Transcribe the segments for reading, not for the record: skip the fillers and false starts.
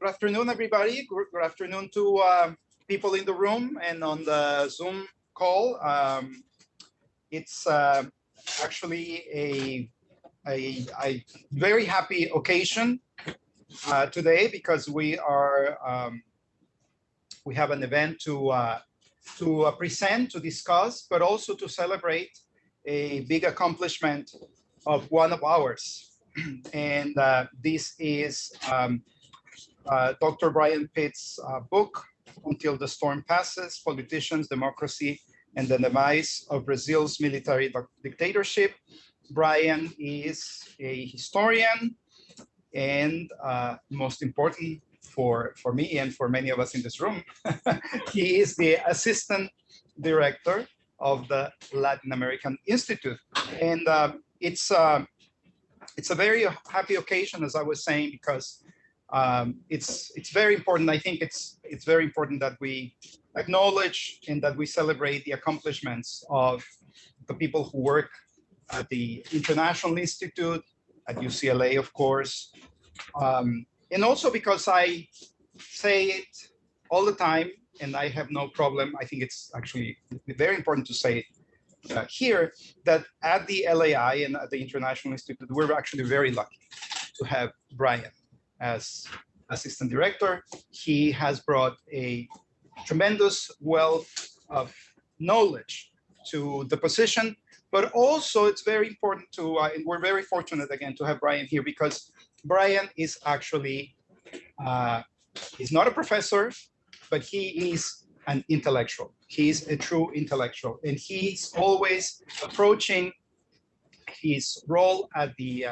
Good afternoon, everybody. Good afternoon to people in the room and on the Zoom call. It's actually a very happy occasion today because we have an event to present, to discuss, but also to celebrate a big accomplishment of one of ours. And this is Dr. Bryan Pitts' book, Until the Storm Passes, Politicians, Democracy, and the Demise of Brazil's Military Dictatorship. Bryan is a historian and most important for me and for many of us in this room, he is the assistant director of the Latin American Institute. And it's a very happy occasion, as I was saying, because it's very important. I think it's very important that we acknowledge and that we celebrate the accomplishments of the people who work at the International Institute, at UCLA, of course. And also because I say it all the time, and I have no problem. I think it's actually very important to say it here, that at the LAI and at the International Institute, we're actually very lucky to have Bryan as assistant director. He has brought a tremendous wealth of knowledge to the position, but also it's very important to, and we're very fortunate again to have Bryan here because Bryan is actually, he's not a professor, but he is an intellectual. He's a true intellectual, and he's always approaching his role at the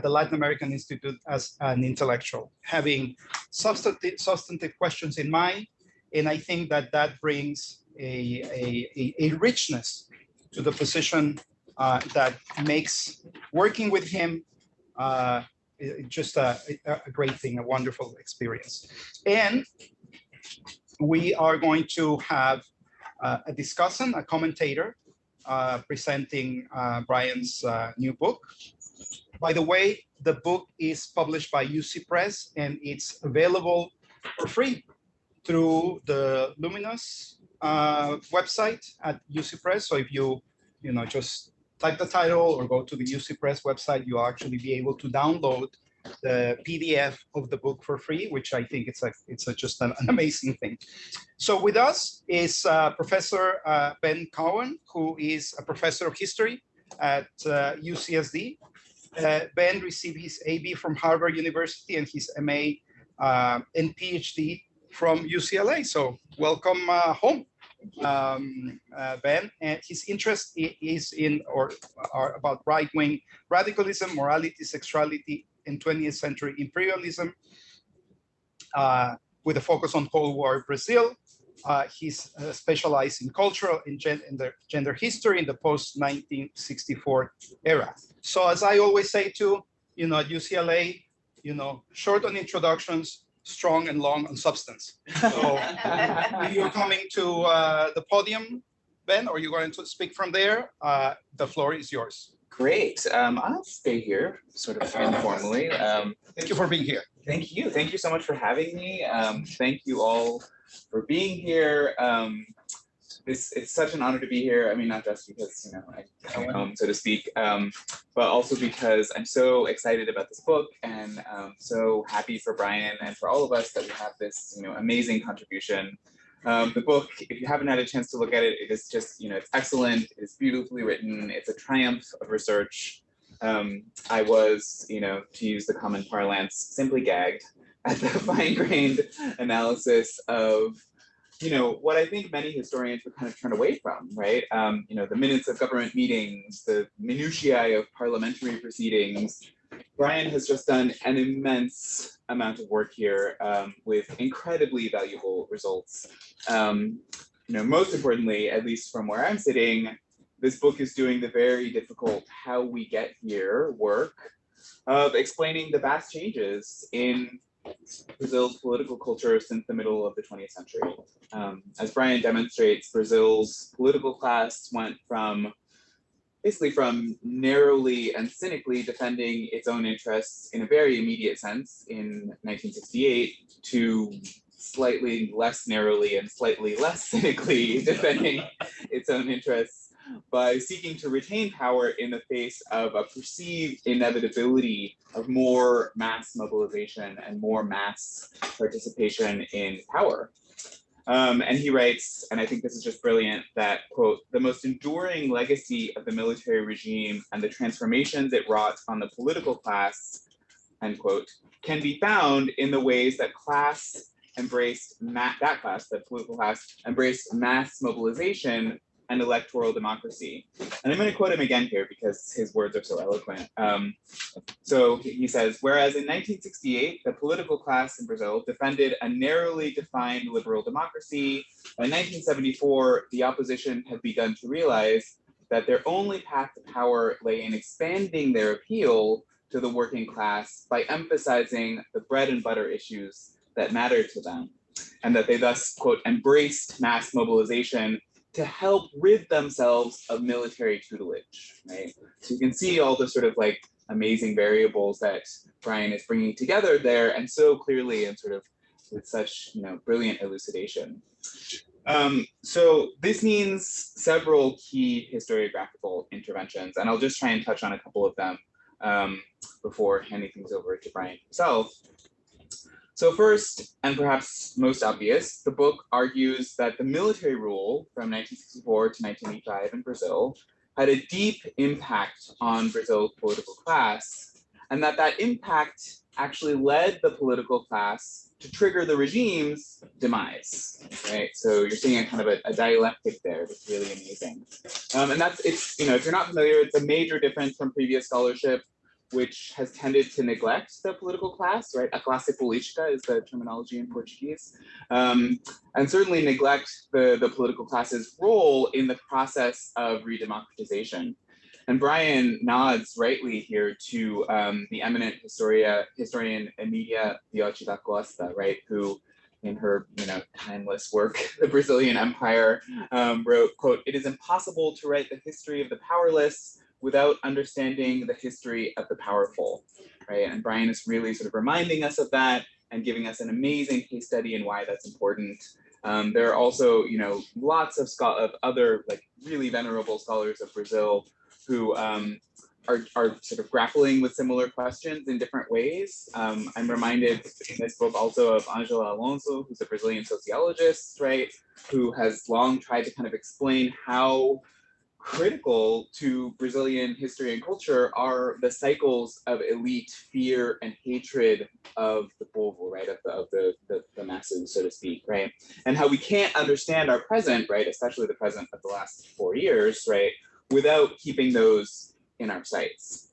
Latin American Institute as an intellectual, having substantive questions in mind. And I think that that brings a richness to the position that makes working with him just a great thing, a wonderful experience. And we are going to have a discussant, a commentator, presenting Bryan's new book. By the way, the book is published by UC Press and it's available for free through the Luminous website at UC Press. So if you just type the title or go to the UC Press website, you'll actually be able to download the PDF of the book for free, which I think it's just an amazing thing. So with us is Professor Ben Cowan, who is a professor of history at UCSD. Ben received his AB from Harvard University and his MA and PhD from UCLA. So welcome home, Ben. And his interest is in or are about right-wing radicalism, morality, sexuality, in 20th century imperialism, with a focus on Cold War Brazil. He's specialized in cultural and gender history in the post-1964 era. So as I always say too, at UCLA, short on introductions, strong and long on substance. So you're coming to the podium, Ben, or you're going to speak from there. The floor is yours. Great. I'll stay here, sort of informally. Thank you for being here. Thank you. Thank you so much for having me. Thank you all for being here. It's such an honor to be here. I mean, not just because I came home, so to speak, but also because I'm so excited about this book and so happy for Bryan and for all of us that we have this amazing contribution. The book, if you haven't had a chance to look at it, it is just, it's excellent. It's beautifully written. It's a triumph of research. I was, to use the common parlance, simply gagged at the fine-grained analysis of, what I think many historians would kind of turn away from, right? The minutes of government meetings, the minutiae of parliamentary proceedings. Bryan has just done an immense amount of work here with incredibly valuable results. Most importantly, at least from where I'm sitting, this book is doing the very difficult how we get here work of explaining the vast changes in Brazil's political culture since the middle of the 20th century. As Bryan demonstrates, Brazil's political class went from basically from narrowly and cynically defending its own interests in a very immediate sense in 1968 to slightly less narrowly and slightly less cynically defending its own interests by seeking to retain power in the face of a perceived inevitability of more mass mobilization and more mass participation in power. And he writes, and I think this is just brilliant, that, quote, the most enduring legacy of the military regime and the transformations it wrought on the political class, end quote, can be found in the ways that the political class, embraced mass mobilization and electoral democracy. And I'm going to quote him again here because his words are so eloquent. So he says, whereas in 1968, the political class in Brazil defended a narrowly defined liberal democracy, by 1974, the opposition had begun to realize that their only path to power lay in expanding their appeal to the working class by emphasizing the bread and butter issues that mattered to them, and that they thus, quote, embraced mass mobilization to help rid themselves of military tutelage, right? So you can see all the sort of like amazing variables that Bryan is bringing together there, and so clearly and sort of with such, you know, brilliant elucidation. So this means several key historiographical interventions, and I'll just try and touch on a couple of them before handing things over to Bryan himself. So first, and perhaps most obvious, the book argues that the military rule from 1964 to 1985 in Brazil had a deep impact on Brazil's political class, and that impact actually led the political class to trigger the regime's demise, right? So you're seeing a kind of a dialectic there that's really amazing. And it's, you know, if you're not familiar, it's a major difference from previous scholarship, which has tended to neglect the political class, right? A classe política is the terminology in Portuguese, and certainly neglect the political class's role in the process of redemocratization. And Bryan nods rightly here to the eminent historian Emilia Viotti da Costa, right? Who, in her, you know, timeless work, The Brazilian Empire, wrote, quote, "It is impossible to write the history of the powerless without understanding the history of the powerful," right? And Bryan is really sort of reminding us of that and giving us an amazing case study in why that's important. There are also, you know, lots of other like really venerable scholars of Brazil who are sort of grappling with similar questions in different ways. I'm reminded in this book also of Angela Alonso, who's a Brazilian sociologist, right? Who has long tried to kind of explain how critical to Brazilian history and culture are the cycles of elite fear and hatred of the povo, right, of the masses, so to speak, right, and how we can't understand our present, right, especially the present of the last 4 years, right, without keeping those in our sights.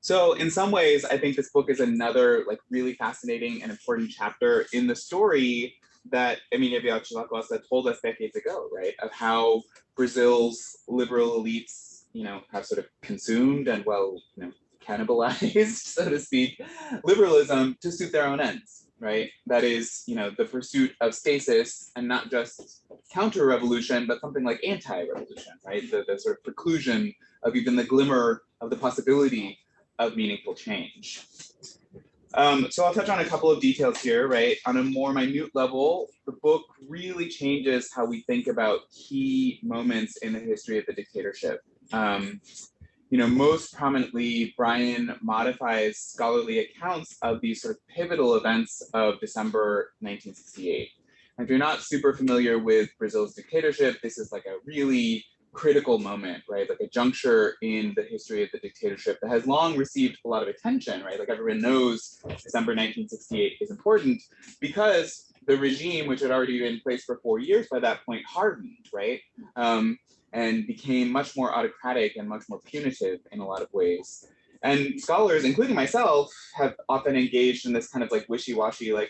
So in some ways, I think this book is another like really fascinating and important chapter in the story that Emilia Viotti da Costa told us decades ago, right, of how Brazil's liberal elites, you know, have sort of consumed and, well, you know, cannibalized, so to speak, liberalism to suit their own ends, right? That is, you know, the pursuit of stasis and not just counter-revolution, but something like anti-revolution, right? The sort of preclusion of even the glimmer of the possibility of meaningful change. So I'll touch on a couple of details here, right? On a more minute level, the book really changes how we think about key moments in the history of the dictatorship. You know, most prominently, Bryan modifies scholarly accounts of these sort of pivotal events of December 1968. And if you're not super familiar with Brazil's dictatorship, this is like a really critical moment, right? Like a juncture in the history of the dictatorship that has long received a lot of attention, right? Like everyone knows December 1968 is important because the regime, which had already been in place for 4 years by that point, hardened, right? And became much more autocratic and much more punitive in a lot of ways. And scholars, including myself, have often engaged in this kind of like wishy-washy, like,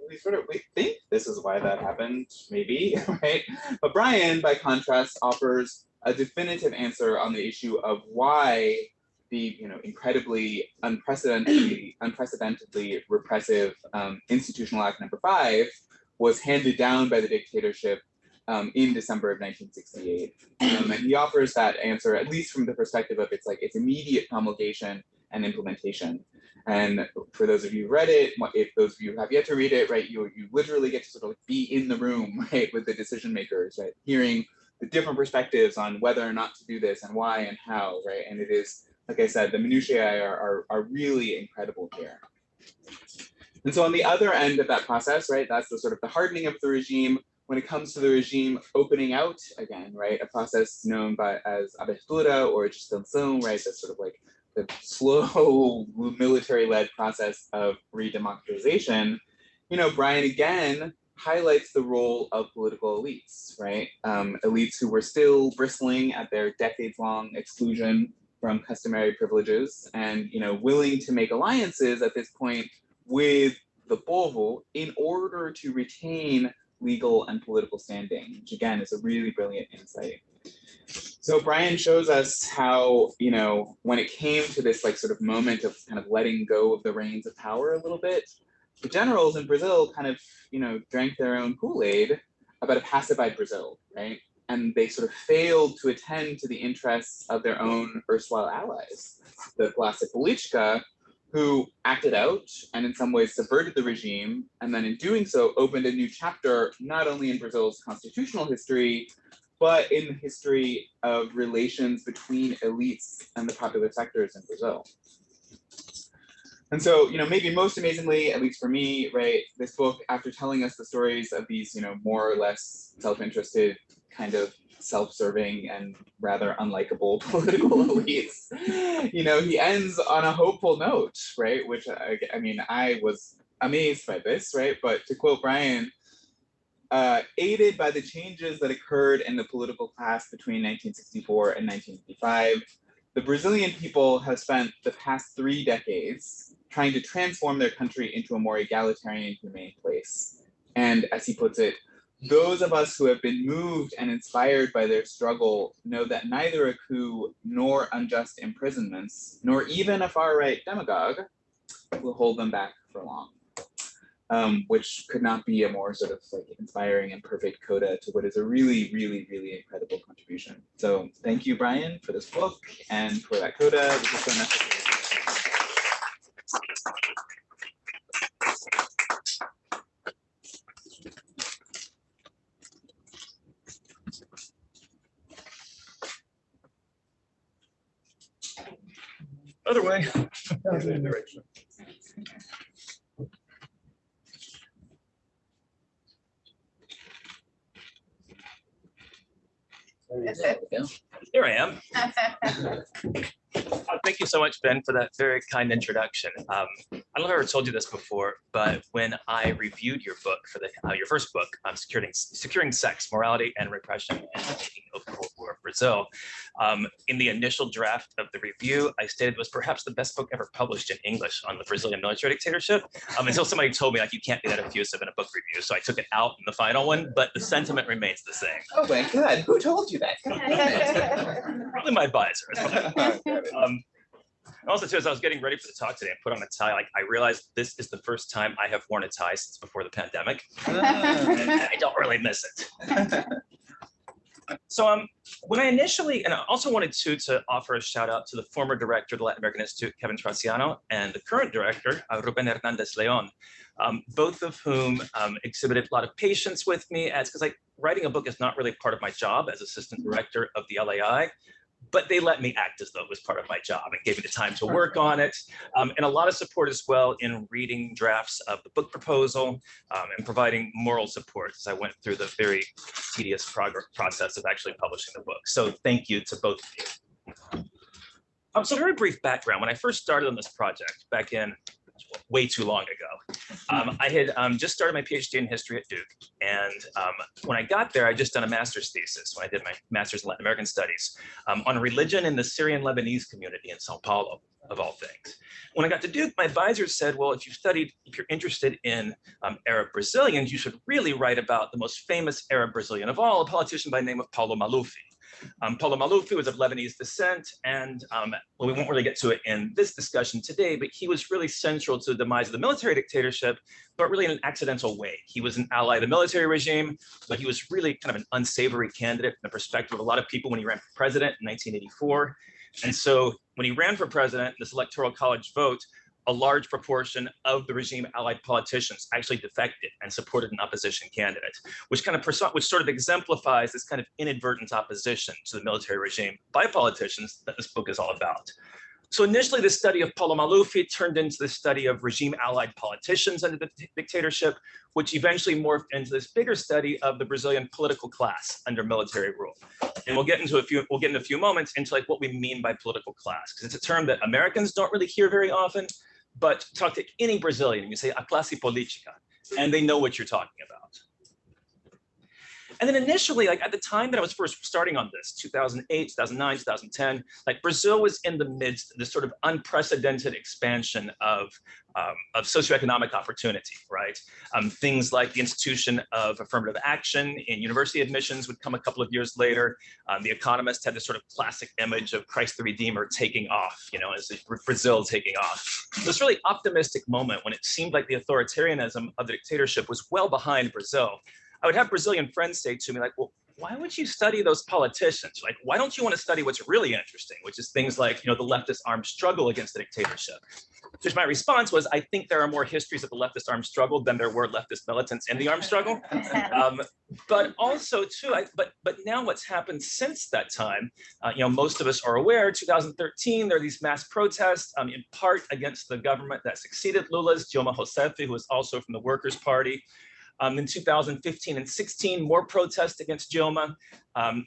we think this is why that happened, maybe, right? But Bryan, by contrast, offers a definitive answer on the issue of why the, you know, incredibly unprecedentedly repressive Institutional Act Number 5 was handed down by the dictatorship in December of 1968. And he offers that answer, at least from the perspective of its immediate promulgation and implementation. And for those of you who read it, if those of you who have yet to read it, right, you literally get to sort of be in the room, right, with the decision makers, right, hearing the different perspectives on whether or not to do this and why and how, right? And it is, like I said, the minutiae are really incredible here. And so on the other end of that process, right, that's the sort of the hardening of the regime. When it comes to the regime opening out again, right, a process known as abertura or extensão, right, that's sort of like the slow military-led process of re-democratization, you know, Bryan again highlights the role of political elites, right? Elites who were still bristling at their decades-long exclusion from customary privileges and, you know, willing to make alliances at this point with the povo in order to retain legal and political standing, which again is a really brilliant insight. So Bryan shows us how, you know, when it came to this like sort of moment of kind of letting go of the reins of power a little bit, the generals in Brazil kind of, you know, drank their own Kool-Aid about a pacified Brazil, right? And they sort of failed to attend to the interests of their own erstwhile allies, the classe política, who acted out and in some ways subverted the regime, and then in doing so opened a new chapter, not only in Brazil's constitutional history, but in the history of relations between elites and the popular sectors in Brazil. And so, you know, maybe most amazingly, at least for me, right, this book, after telling us the stories of these, you know, more or less self-interested, kind of self-serving and rather unlikable political elites, you know, he ends on a hopeful note, right? Which, I mean, I was amazed by this, right? But to quote Bryan, aided by the changes that occurred in the political class between 1964 and 1985, the Brazilian people have spent the past 3 decades trying to transform their country into a more egalitarian, humane place. And as he puts it, those of us who have been moved and inspired by their struggle know that neither a coup nor unjust imprisonments, nor even a far-right demagogue will hold them back for long. Which could not be a more sort of like inspiring and perfect coda to what is a really, really, really incredible contribution. So thank you, Bryan, for this book and for that coda, which is so necessary. Other way. Direction. Here I am. Thank you so much, Ben, for that very kind introduction. I don't know if I ever told you this before, but when I reviewed your book for the your first book, Securing Sex, Morality and Repression in the Making of the Cold War of Brazil, in the initial draft of the review, I stated it was perhaps the best book ever published in English on the Brazilian military dictatorship, until somebody told me like you can't be that effusive in a book review, so I took it out in the final one, but the sentiment remains the same. Oh my God, who told you that? Probably my advisor. Also, too, as I was getting ready for the talk today and put on a tie, like I realized this is the first time I have worn a tie since before the pandemic. And I don't really miss it. So when I initially, and I also wanted to offer a shout out to the former director of the Latin American Institute, Kevin Traciano, and the current director, Ruben Hernandez Leon, both of whom exhibited a lot of patience with me, as because like writing a book is not really part of my job as assistant director of the LAI. But they let me act as though it was part of my job and gave me the time to work on it. And a lot of support as well in reading drafts of the book proposal and providing moral support as I went through the very tedious process of actually publishing the book. So thank you to both of you. So very brief background. When I first started on this project back in way too long ago, I had just started my PhD in history at Duke. And when I got there, I just done a master's thesis when I did my master's in Latin American studies on religion in the Syrian Lebanese community in Sao Paulo, of all things. When I got to Duke, my advisor said, well, if you're interested in Arab Brazilians, you should really write about the most famous Arab Brazilian of all, a politician by the name of Paulo Maluf. Paulo Maluf was of Lebanese descent, and well, we won't really get to it in this discussion today, but he was really central to the demise of the military dictatorship, but really in an accidental way. He was an ally of the military regime, but he was really kind of an unsavory candidate from the perspective of a lot of people when he ran for president in 1984. And so when he ran for president, this electoral college vote, a large proportion of the regime allied politicians actually defected and supported an opposition candidate, which sort of exemplifies this kind of inadvertent opposition to the military regime by politicians that this book is all about. So initially, the study of Paulo Maluf turned into the study of regime allied politicians under the dictatorship, which eventually morphed into this bigger study of the Brazilian political class under military rule. And we'll get in a few moments into like what we mean by political class, because it's a term that Americans don't really hear very often, but talk to any Brazilian, you say a classe política, and they know what you're talking about. And then initially, like at the time that I was first starting on this, 2008, 2009, 2010, like Brazil was in the midst of this sort of unprecedented expansion of socioeconomic opportunity, right? Things like the institution of affirmative action in university admissions would come a couple of years later. The Economist had this sort of classic image of Christ the Redeemer taking off, you know, as Brazil taking off. This really optimistic moment when it seemed like the authoritarianism of the dictatorship was well behind Brazil. I would have Brazilian friends say to me like, well, why would you study those politicians? Like, why don't you want to study what's really interesting, which is things like, you know, the leftist armed struggle against the dictatorship? Which my response was, I think there are more histories of the leftist armed struggle than there were leftist militants in the armed struggle. But also too, but now what's happened since that time, you know, most of us are aware, 2013, there are these mass protests, in part against the government that succeeded Lula's, Dilma Rousseff, who was also from the Workers' Party. In 2015 and 16, more protests against Dilma.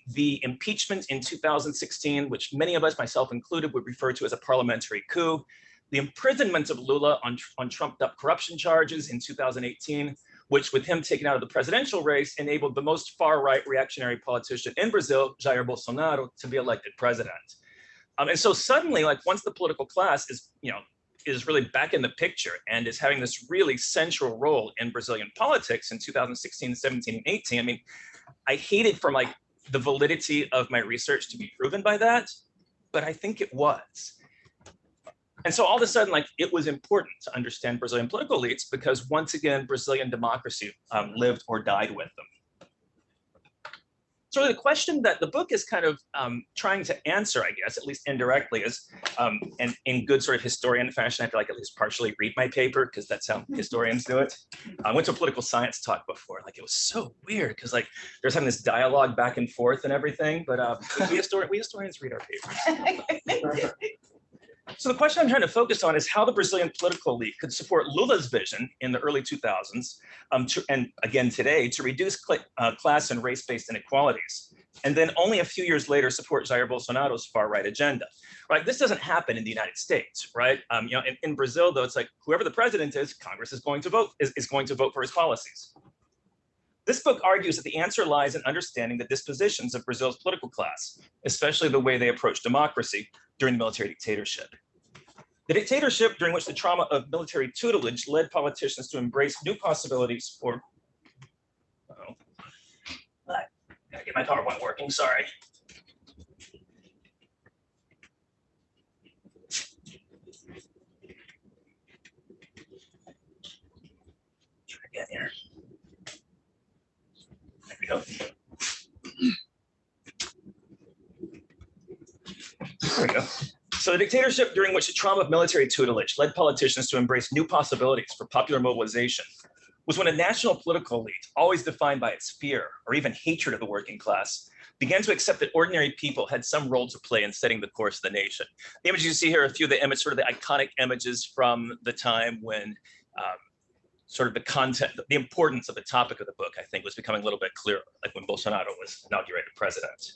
The impeachment in 2016, which many of us, myself included, would refer to as a parliamentary coup. The imprisonment of Lula on trumped up corruption charges in 2018, which with him taken out of the presidential race, enabled the most far-right reactionary politician in Brazil, Jair Bolsonaro, to be elected president. And so suddenly, like once the political class is, you know, is really back in the picture and is having this really central role in Brazilian politics in 2016, 17, and 18. I mean, I hated for like the validity of my research to be proven by that, but I think it was. And so all of a sudden, like it was important to understand Brazilian political elites because once again, Brazilian democracy lived or died with them. So the question that the book is kind of trying to answer, I guess, at least indirectly, is, and in good sort of historian fashion, I have to like at least partially read my paper because that's how historians do it. I went to a political science talk before, like it was so weird because like there's having this dialogue back and forth and everything, but we historians read our papers. So the question I'm trying to focus on is how the Brazilian political elite could support Lula's vision in the early 2000s, and again today, to reduce class and race-based inequalities, and then only a few years later support Jair Bolsonaro's far-right agenda. Right? This doesn't happen in the United States, right? You know, in Brazil, though, it's like whoever the president is, Congress is going to vote for his policies. This book argues that the answer lies in understanding the dispositions of Brazil's political class, especially the way they approach democracy during the military dictatorship. The dictatorship, during which the trauma of military tutelage led politicians to embrace new possibilities for, I gotta get my PowerPoint working, sorry. Try again here. There we go. There we go. So the dictatorship during which the trauma of military tutelage led politicians to embrace new possibilities for popular mobilization was when a national political elite, always defined by its fear or even hatred of the working class, began to accept that ordinary people had some role to play in setting the course of the nation. The images you see here are a few of the images, sort of the iconic images from the time when sort of the content, the importance of the topic of the book, I think, was becoming a little bit clearer, like when Bolsonaro was inaugurated president.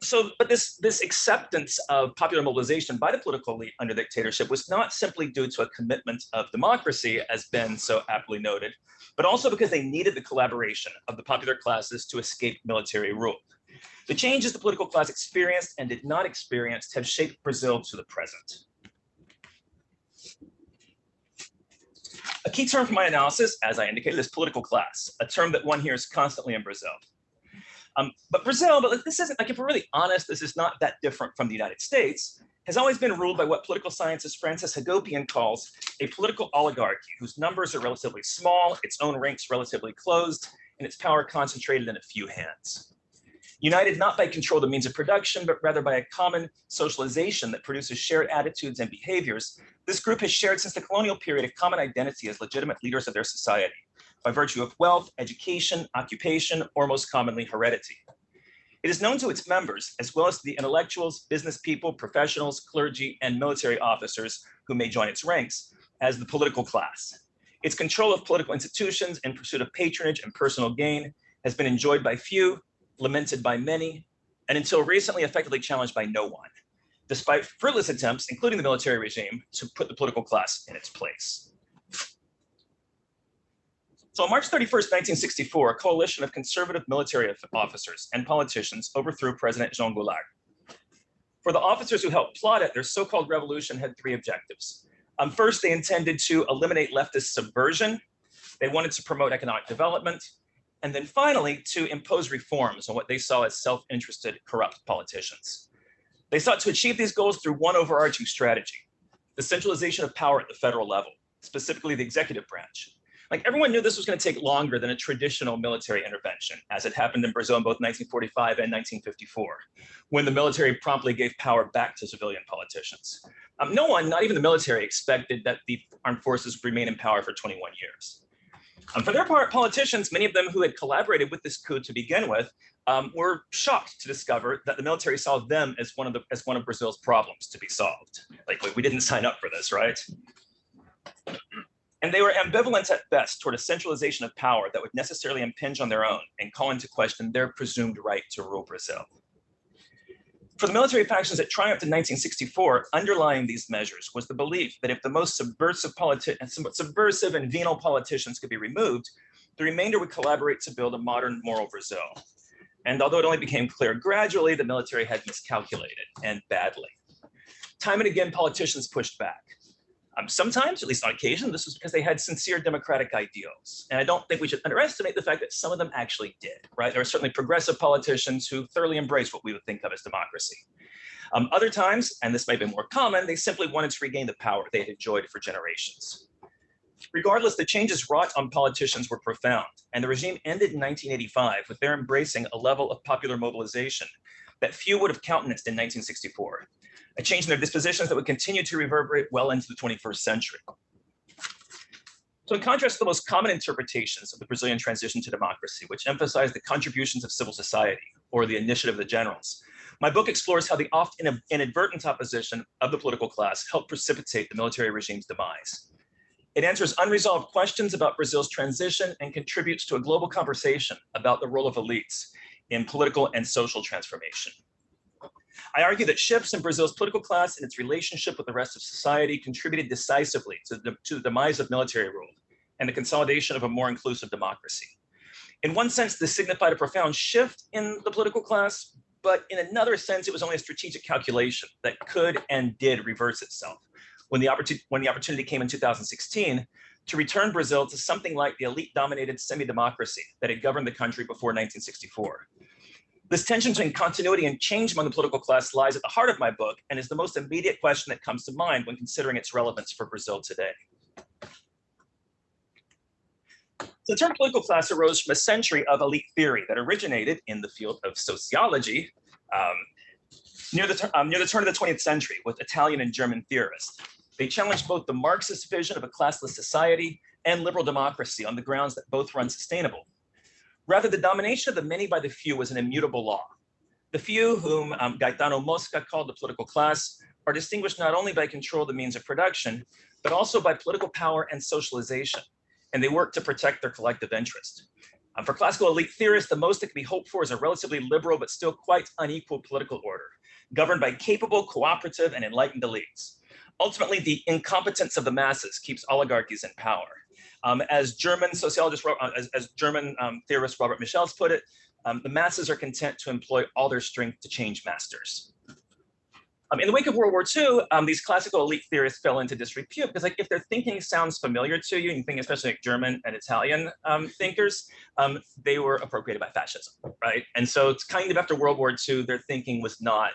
So, but this acceptance of popular mobilization by the political elite under dictatorship was not simply due to a commitment of democracy, as Ben so aptly noted, but also because they needed the collaboration of the popular classes to escape military rule. The changes the political class experienced and did not experience have shaped Brazil to the present. A key term for my analysis, as I indicated, is political class, a term that one hears constantly in Brazil. But Brazil, but this isn't, like if we're really honest, this is not that different from the United States, has always been ruled by what political scientist Francis Hagopian calls a political oligarchy, whose numbers are relatively small, its own ranks relatively closed, and its power concentrated in a few hands. United not by control of the means of production, but rather by a common socialization that produces shared attitudes and behaviors, This group has shared since the colonial period a common identity as legitimate leaders of their society by virtue of wealth, education, occupation, or most commonly heredity. It is known to its members, as well as to the intellectuals, business people, professionals, clergy, and military officers who may join its ranks, as the political class. Its control of political institutions in pursuit of patronage and personal gain has been enjoyed by few, lamented by many, and until recently effectively challenged by no one, despite fruitless attempts, including the military regime, to put the political class in its place. So on March 31st, 1964, a coalition of conservative military officers and politicians overthrew President Jean Goulart. For the officers who helped plot it, their so-called revolution had three objectives. First, they intended to eliminate leftist subversion. They wanted to promote economic development. And then finally, to impose reforms on what they saw as self-interested, corrupt politicians. They sought to achieve these goals through one overarching strategy: the centralization of power at the federal level, specifically the executive branch. Like, everyone knew this was going to take longer than a traditional military intervention, as it happened in Brazil in both 1945 and 1954, when the military promptly gave power back to civilian politicians. No one, not even the military, expected that the armed forces would remain in power for 21 years. For their part, politicians, many of them who had collaborated with this coup to begin with, were shocked to discover that the military saw them as one of Brazil's problems to be solved. Like, we didn't sign up for this, right? And they were ambivalent at best toward a centralization of power that would necessarily impinge on their own and call into question their presumed right to rule Brazil. For the military factions that triumphed in 1964, underlying these measures was the belief that if the most subversive and venal politicians could be removed, the remainder would collaborate to build a modern moral Brazil. And although it only became clear gradually, the military had miscalculated, and badly. Time and again, politicians pushed back. Sometimes, at least on occasion, this was because they had sincere democratic ideals. And I don't think we should underestimate the fact that some of them actually did, right? There are certainly progressive politicians who thoroughly embraced what we would think of as democracy. Other times, and this may be more common, they simply wanted to regain the power they had enjoyed for generations. Regardless, the changes wrought on politicians were profound, and the regime ended in 1985 with their embracing a level of popular mobilization that few would have countenanced in 1964. A change in their dispositions that would continue to reverberate well into the 21st century. So in contrast to the most common interpretations of the Brazilian transition to democracy, which emphasize the contributions of civil society or the initiative of the generals, my book explores how the often inadvertent opposition of the political class helped precipitate the military regime's demise. It answers unresolved questions about Brazil's transition and contributes to a global conversation about the role of elites in political and social transformation. I argue that shifts in Brazil's political class and its relationship with the rest of society contributed decisively to the demise of military rule and the consolidation of a more inclusive democracy. In one sense, this signified a profound shift in the political class, but in another sense, it was only a strategic calculation that could and did reverse itself when the opportunity came in 2016 to return Brazil to something like the elite-dominated semi-democracy that had governed the country before 1964. This tension between continuity and change among the political class lies at the heart of my book and is the most immediate question that comes to mind when considering its relevance for Brazil today. So the term political class arose from a century of elite theory that originated in the field of sociology near the turn of the 20th century with Italian and German theorists. They challenged both the Marxist vision of a classless society and liberal democracy on the grounds that both were unsustainable. Rather, the domination of the many by the few was an immutable law. The few, whom Gaetano Mosca called the political class, are distinguished not only by control of the means of production, but also by political power and socialization, and they work to protect their collective interest. For classical elite theorists, the most that can be hoped for is a relatively liberal but still quite unequal political order, governed by capable, cooperative, and enlightened elites. Ultimately, the incompetence of the masses keeps oligarchies in power. As German theorist Robert Michels put it, the masses are content to employ all their strength to change masters. In the wake of World War II, these classical elite theorists fell into disrepute because, like, if their thinking sounds familiar to you, and you think especially like German and Italian thinkers, they were appropriated by fascism, right? And so it's kind of after World War II, their thinking was not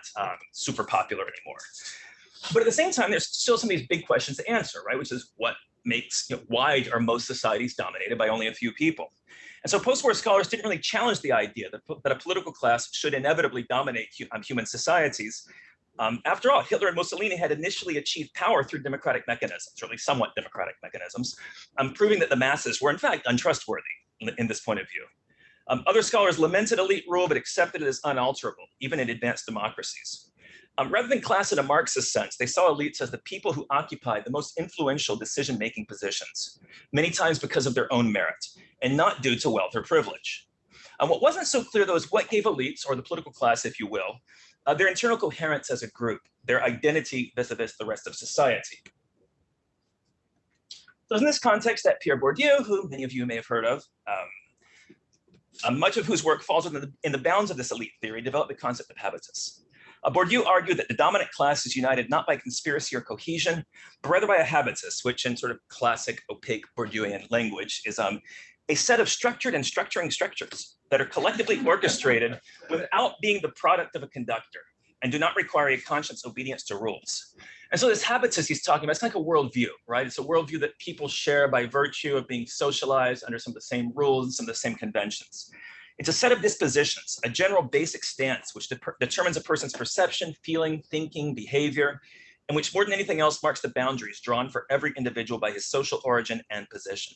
super popular anymore. But at the same time, there's still some of these big questions to answer, right? Which is what makes, why are most societies dominated by only a few people? And so post-war scholars didn't really challenge the idea that a political class should inevitably dominate human societies. After all, Hitler and Mussolini had initially achieved power through democratic mechanisms, or at least somewhat democratic mechanisms, proving that the masses were in fact untrustworthy in this point of view. Other scholars lamented elite rule, but accepted it as unalterable, even in advanced democracies. Rather than class in a Marxist sense, they saw elites as the people who occupied the most influential decision-making positions, many times because of their own merit, and not due to wealth or privilege. What wasn't so clear, though, is what gave elites, or the political class, if you will, their internal coherence as a group, their identity vis-a-vis the rest of society. So in this context, that Pierre Bourdieu, who many of you may have heard of, much of whose work falls in the bounds of this elite theory, developed the concept of habitus. Bourdieu argued that the dominant class is united not by conspiracy or cohesion, but rather by a habitus, which in sort of classic opaque Bourdieuian language is a set of structured and structuring structures that are collectively orchestrated without being the product of a conductor and do not require a conscious obedience to rules. And so this habitus he's talking about, it's like a worldview, right? It's a worldview that people share by virtue of being socialized under some of the same rules and some of the same conventions. It's a set of dispositions, a general basic stance which determines a person's perception, feeling, thinking, behavior, and which more than anything else marks the boundaries drawn for every individual by his social origin and position.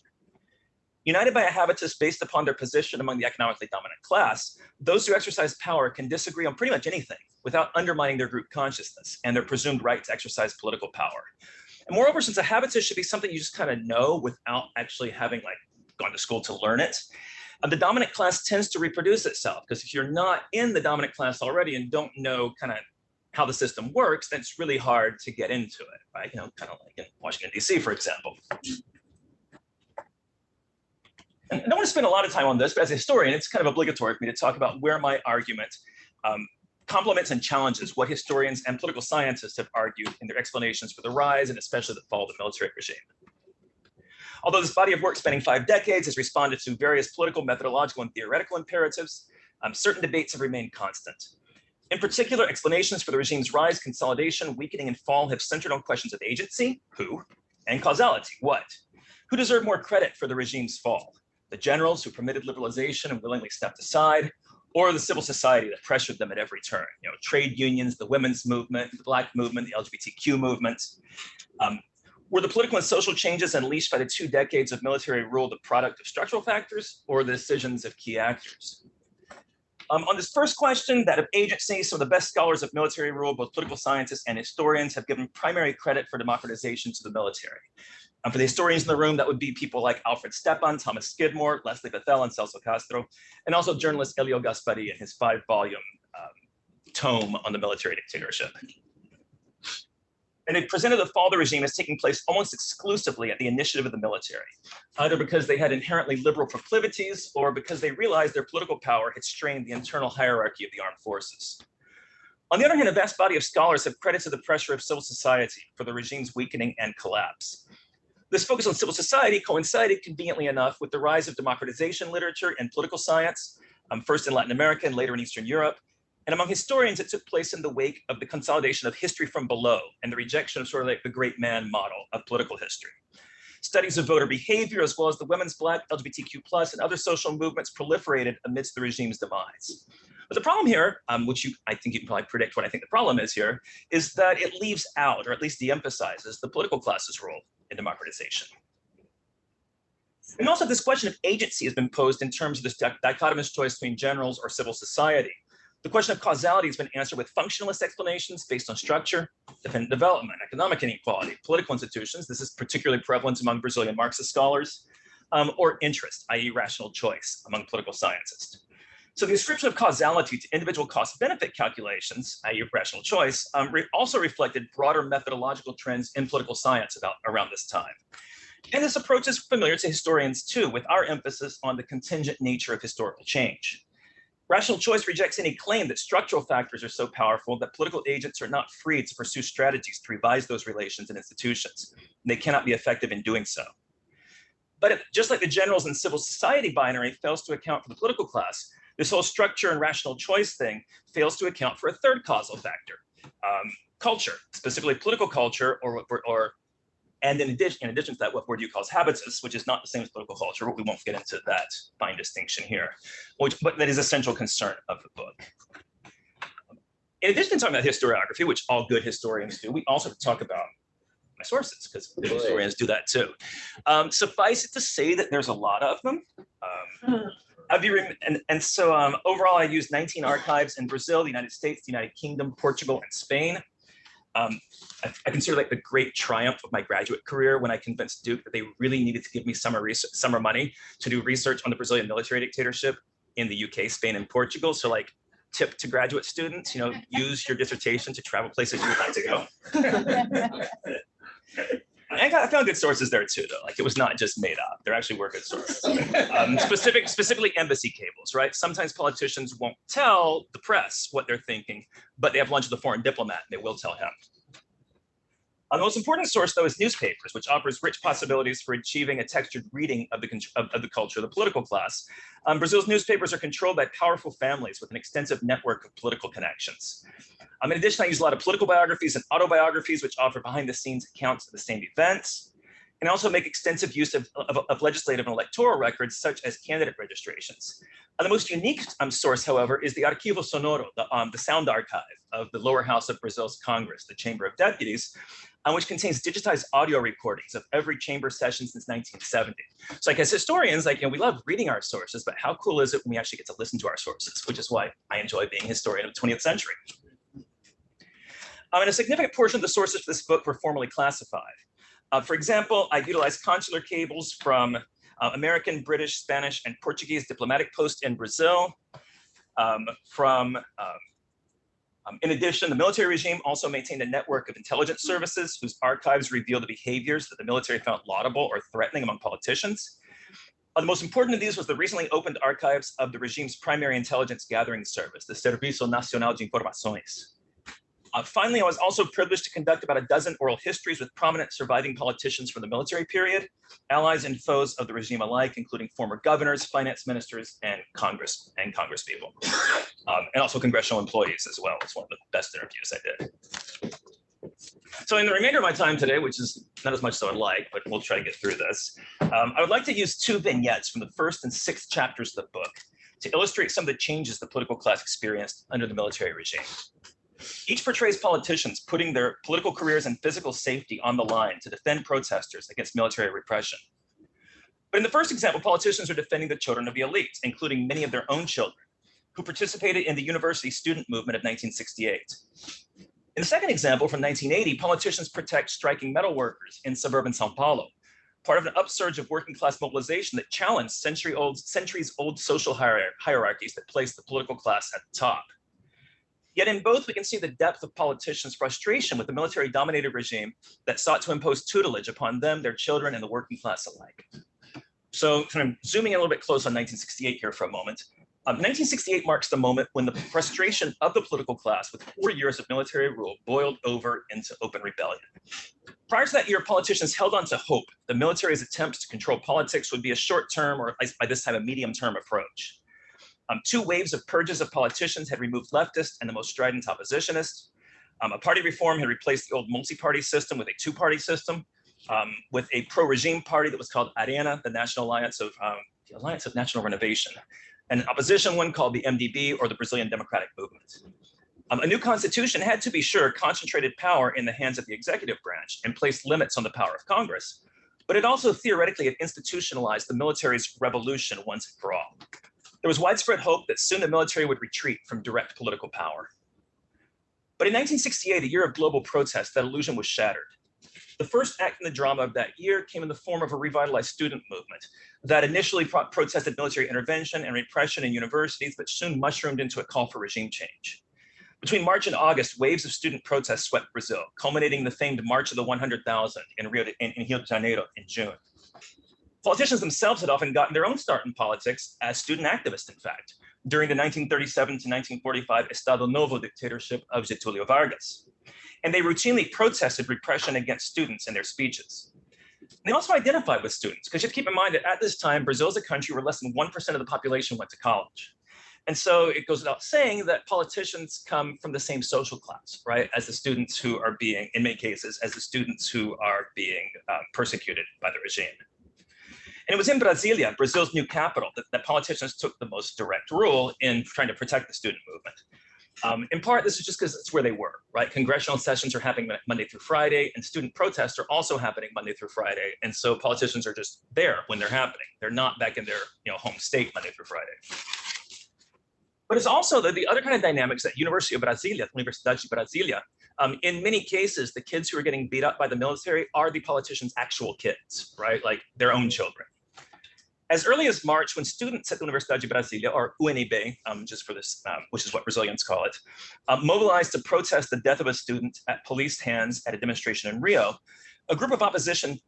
United by a habitus based upon their position among the economically dominant class, those who exercise power can disagree on pretty much anything without undermining their group consciousness and their presumed right to exercise political power. And moreover, since a habitus should be something you just kind of know without actually having gone to school to learn it, the dominant class tends to reproduce itself, because if you're not in the dominant class already and don't know kind of how the system works, then it's really hard to get into it, right? You know, kind of like in Washington, D.C., for example. And I don't want to spend a lot of time on this, but as a historian, it's kind of obligatory for me to talk about where my argument complements and challenges what historians and political scientists have argued in their explanations for the rise and especially the fall of the military regime. Although this body of work spanning 5 decades has responded to various political, methodological, and theoretical imperatives, certain debates have remained constant. In particular, explanations for the regime's rise, consolidation, weakening, and fall have centered on questions of agency, who, and causality, what. Who deserved more credit for the regime's fall? The generals who permitted liberalization and willingly stepped aside, or the civil society that pressured them at every turn? You know, trade unions, the women's movement, the Black movement, the LGBTQ movement. Were the political and social changes unleashed by the 2 decades of military rule the product of structural factors or the decisions of key actors? On this first question, that of agency, some of the best scholars of military rule, both political scientists and historians, have given primary credit for democratization to the military. For the historians in the room, that would be people like Alfred Stepan, Thomas Skidmore, Leslie Bethel, and Celso Castro, and also journalist Elio Gaspari in his 5-volume tome on the military dictatorship. And they presented the fall of the regime as taking place almost exclusively at the initiative of the military, either because they had inherently liberal proclivities or because they realized their political power had strained the internal hierarchy of the armed forces. On the other hand, a vast body of scholars have credited the pressure of civil society for the regime's weakening and collapse. This focus on civil society coincided conveniently enough with the rise of democratization literature and political science, first in Latin America and later in Eastern Europe. And among historians, it took place in the wake of the consolidation of history from below and the rejection of sort of like the great man model of political history. Studies of voter behavior, as well as the women's, Black, LGBTQ+, and other social movements proliferated amidst the regime's demise. But the problem here, which I think you can probably predict what I think the problem is here, is that it leaves out, or at least de-emphasizes, the political class's role in democratization. And also this question of agency has been posed in terms of this dichotomous choice between generals or civil society. The question of causality has been answered with functionalist explanations based on structure, dependent development, economic inequality, political institutions. This is particularly prevalent among Brazilian Marxist scholars, or interest, i.e. rational choice among political scientists. So the ascription of causality to individual cost-benefit calculations, i.e. rational choice, also reflected broader methodological trends in political science around this time. And this approach is familiar to historians too, with our emphasis on the contingent nature of historical change. Rational choice rejects any claim that structural factors are so powerful that political agents are not free to pursue strategies to revise those relations and institutions. And they cannot be effective in doing so. But just like the generals and civil society binary fails to account for the political class, this whole structure and rational choice thing fails to account for a third causal factor, culture, specifically political culture, and in addition to that, what Bourdieu calls habitus, which is not the same as political culture, but we won't get into that fine distinction here, but that is a central concern of the book. in addition to talking about historiography, which all good historians do, we also talk about my sources, because good historians do that too. Suffice it to say that there's a lot of them. So overall, I used 19 archives in Brazil, the United States, the United Kingdom, Portugal, and Spain. I consider like the great triumph of my graduate career when I convinced Duke that they really needed to give me summer money to do research on the Brazilian military dictatorship in the UK, Spain, and Portugal. So like, tip to graduate students, use your dissertation to travel places you'd like to go. I found good sources there too, though. Like, it was not just made up. There actually were good sources. Specifically embassy cables, right? Sometimes politicians won't tell the press what they're thinking, but they have lunch with a foreign diplomat and they will tell him. The most important source, though, is newspapers, which offers rich possibilities for achieving a textured reading of the culture of the political class. Brazil's newspapers are controlled by powerful families with an extensive network of political connections. In addition, I use a lot of political biographies and autobiographies, which offer behind-the-scenes accounts of the same events, and also make extensive use of legislative and electoral records, such as candidate registrations. The most unique source, however, is the Arquivo Sonoro, the sound archive of the lower house of Brazil's Congress, the Chamber of Deputies, which contains digitized audio recordings of every chamber session since 1970. So like, as historians, we love reading our sources, but how cool is it when we actually get to listen to our sources, which is why I enjoy being a historian of the 20th century. And a significant portion of the sources for this book were formally classified. For example, I utilized consular cables from American, British, Spanish, and Portuguese diplomatic posts in Brazil. In addition, the military regime also maintained a network of intelligence services whose archives reveal the behaviors that the military found laudable or threatening among politicians. The most important of these was the recently opened archives of the regime's primary intelligence gathering service, the Serviço Nacional de Informações. Finally, I was also privileged to conduct about a dozen oral histories with prominent surviving politicians from the military period, allies and foes of the regime alike, including former governors, finance ministers, and congresspeople, and also congressional employees as well. It's one of the best interviews I did. So in the remainder of my time today, which is not as much as I would like, but we'll try to get through this, I would like to use two vignettes from the first and sixth chapters of the book to illustrate some of the changes the political class experienced under the military regime. Each portrays politicians putting their political careers and physical safety on the line to defend protesters against military repression. But in the first example, politicians are defending the children of the elites, including many of their own children, who participated in the university student movement of 1968. In the second example, from 1980, politicians protect striking metal workers in suburban Sao Paulo, part of an upsurge of working class mobilization that challenged centuries-old social hierarchies that placed the political class at the top. Yet in both, we can see the depth of politicians' frustration with the military-dominated regime that sought to impose tutelage upon them, their children, and the working class alike. So kind of zooming in a little bit close on 1968 here for a moment. 1968 marks the moment when the frustration of the political class with 4 years of military rule boiled over into open rebellion. Prior to that year, politicians held on to hope the military's attempts to control politics would be a short-term, or at least by this time, a medium-term approach. Two waves of purges of politicians had removed leftists and the most strident oppositionists. A party reform had replaced the old multi-party system with a two-party system, with a pro-regime party that was called ARENA, the Alliance of National Renovation, and an opposition one called the MDB, or the Brazilian Democratic Movement. A new constitution had, to be sure, concentrated power in the hands of the executive branch and placed limits on the power of Congress, but it also theoretically had institutionalized the military's revolution once and for all. There was widespread hope that soon the military would retreat from direct political power. But in 1968, a year of global protest, that illusion was shattered. The first act in the drama of that year came in the form of a revitalized student movement that initially protested military intervention and repression in universities, but soon mushroomed into a call for regime change. Between March and August, waves of student protests swept Brazil, culminating in the famed March of the 100,000 in Rio de Janeiro in June. Politicians themselves had often gotten their own start in politics as student activists, in fact, during the 1937 to 1945 Estado Novo dictatorship of Getúlio Vargas. And they routinely protested repression against students in their speeches. They also identified with students, because you have to keep in mind that at this time, Brazil is a country where less than 1% of the population went to college. And so it goes without saying that politicians come from the same social class, right, as the students who are being, in many cases, as the students who are being persecuted by the regime. And it was in Brasilia, Brazil's new capital, that politicians took the most direct role in trying to protect the student movement. In part, this is just because it's where they were, right? Congressional sessions are happening Monday through Friday, and student protests are also happening Monday through Friday. And so politicians are just there when they're happening. They're not back in their home state Monday through Friday. But it's also the other kind of dynamics at University of Brasilia, Universidade de Brasilia. In many cases, the kids who are getting beat up by the military are the politicians' actual kids, right? Like their own children. As early as March, when students at the Universidade de Brasilia, or UNB, just for this, which is what Brazilians call it, mobilized to protest the death of a student at police hands at a demonstration in Rio, a group of opposition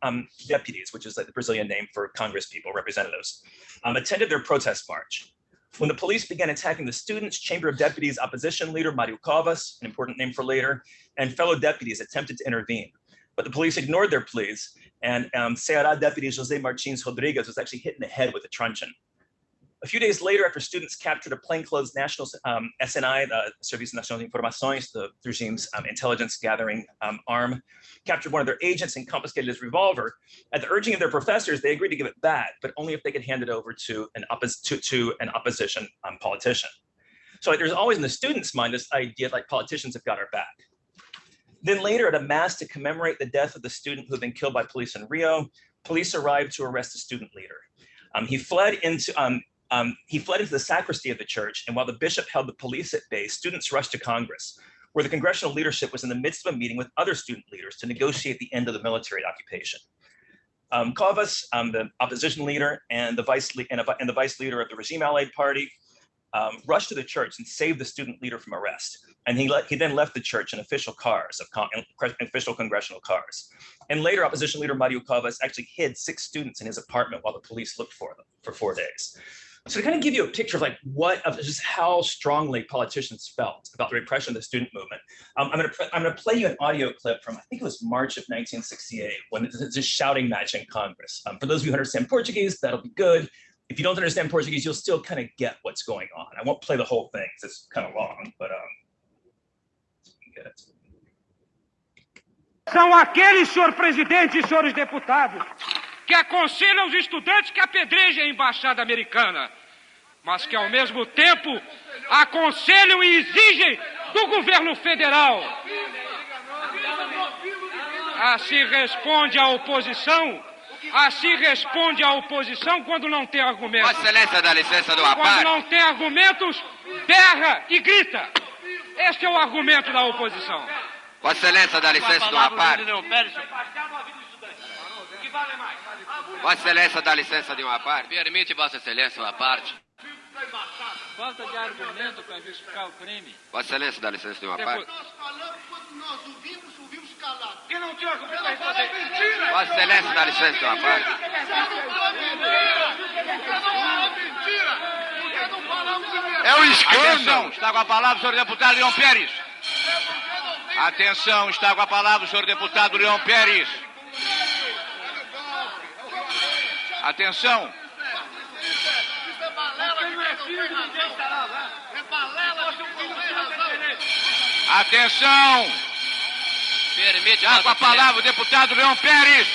deputies, which is like the Brazilian name for Congress people, representatives, attended their protest march. When the police began attacking the students, Chamber of Deputies opposition leader Mario Covas, an important name for later, and fellow deputies attempted to intervene. But the police ignored their pleas, and Ceará deputy José Martins Rodrigues was actually hit in the head with a truncheon. A few days later, after students captured a plainclothes national SNI, the Serviço Nacional de Informações, the regime's intelligence gathering arm, captured one of their agents and confiscated his revolver. At the urging of their professors, they agreed to give it back, but only if they could hand it over to an opposition politician. So there's always in the students' mind this idea like politicians have got our back. Then later, at a mass to commemorate the death of the student who had been killed by police in Rio, police arrived to arrest the student leader. He fled into the sacristy of the church, and while the bishop held the police at bay, students rushed to Congress, where the congressional leadership was in the midst of a meeting with other student leaders to negotiate the end of the military occupation. Covas, the opposition leader, and the vice leader of the regime-allied party, rushed to the church and saved the student leader from arrest. And he then left the church in official cars, official congressional cars. And later, opposition leader Mario Covas actually hid 6 students in his apartment while the police looked for them for 4 days. So to kind of give you a picture of just how strongly politicians felt about the repression of the student movement, I'm going to play you an audio clip from, I think it was March of 1968, when it's a shouting match in Congress. For those of you who understand Portuguese, that'll be good. If you don't understand Portuguese, you'll still kind of get what's going on. I won't play the whole thing because it's kind of long, but get it. São aqueles, senhor presidente e senhores deputados, que aconselham os estudantes que apedrejem a embaixada americana, mas que, ao mesmo tempo, aconselham e exigem do governo federal. Assim responde a oposição. Assim responde a oposição quando não tem argumentos. Vossa Excelência dá licença de uma Quando parte. não tem argumentos, berra e grita. Este é o argumento da oposição. Vossa Excelência dá licença de uma parte. Vossa Excelência dá licença de uma parte. Permite Vossa Excelência uma parte. Falta de argumento para justificar o crime. Vossa Excelência dá licença de uma parte. Nós ouvimos calados. Quem não tinha argumento para responder? Vossa Excelência dá licença de uma parte. É um escândalo. Atenção, está com a palavra o senhor deputado Leão Pérez. Atenção, está com a palavra o senhor deputado Leão Pérez. Atenção. Atenção. Permite. Está com a palavra o deputado Leão Pérez.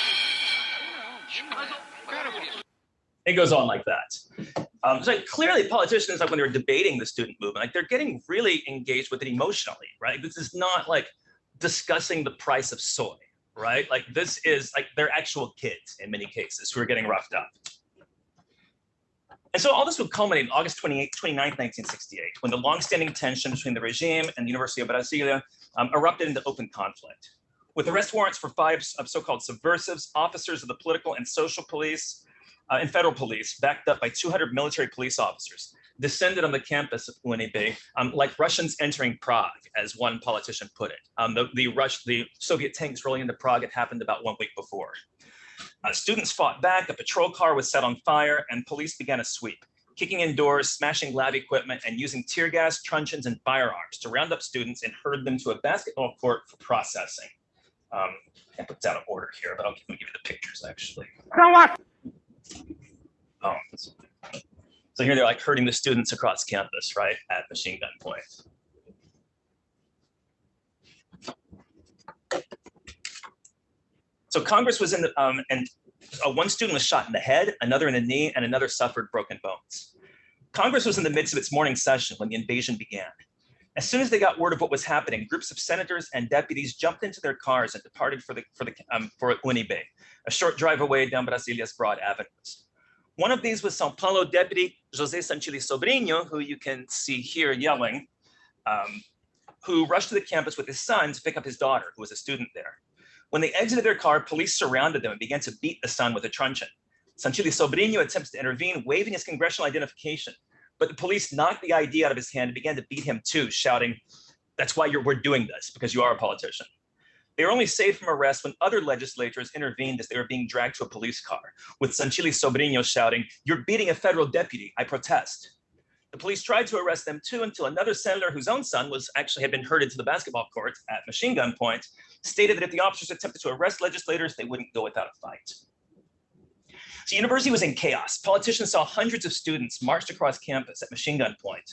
It goes on like that. So clearly politicians, like when they're debating the student movement, like they're getting really engaged with it emotionally, right? This is not like discussing the price of soy, right? Like this is like their actual kids in many cases who are getting roughed up. And so all this would culminate on August 29th, 1968, when the longstanding tension between the regime and the University of Brasilia erupted into open conflict. With arrest warrants for 5 so-called subversives, officers of the political and social police, and federal police, backed up by 200 military police officers, descended on the campus of UNB like Russians entering Prague, as one politician put it. The Soviet tanks rolling into Prague had happened about 1 week before. Students fought back, a patrol car was set on fire, and police began a sweep, kicking in doors, smashing lab equipment, and using tear gas, truncheons, and firearms to round up students and herd them to a basketball court for processing. I can't put this out of order here, but I'll give you the pictures, actually. Oh, so here they're like herding the students across campus, right, at machine gun point. So Congress was in the, and one student was shot in the head, another in the knee, and another suffered broken bones. Congress was in the midst of its morning session when the invasion began. As soon as they got word of what was happening, groups of senators and deputies jumped into their cars and departed for Unibe, a short drive away down Brasilia's broad avenues. One of these was Sao Paulo deputy José Santilli Sobrinho, who you can see here yelling, who rushed to the campus with his son to pick up his daughter, who was a student there. When they exited their car, police surrounded them and began to beat the son with a truncheon. Santilli Sobrinho attempts to intervene, waving his congressional identification, but the police knocked the ID out of his hand and began to beat him too, shouting, "That's why we're doing this, because you are a politician." They were only saved from arrest when other legislators intervened as they were being dragged to a police car, with Santilli Sobrinho shouting, "You're beating a federal deputy, I protest." The police tried to arrest them too until another senator whose own son had been herded to the basketball court at machine gun point, stated that if the officers attempted to arrest legislators, they wouldn't go without a fight. So the university was in chaos. Politicians saw hundreds of students marched across campus at machine gun point.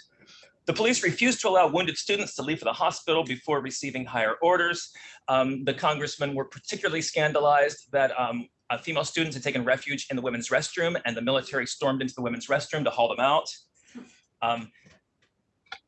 The police refused to allow wounded students to leave for the hospital before receiving higher orders. The congressmen were particularly scandalized that female students had taken refuge in the women's restroom, and the military stormed into the women's restroom to haul them out.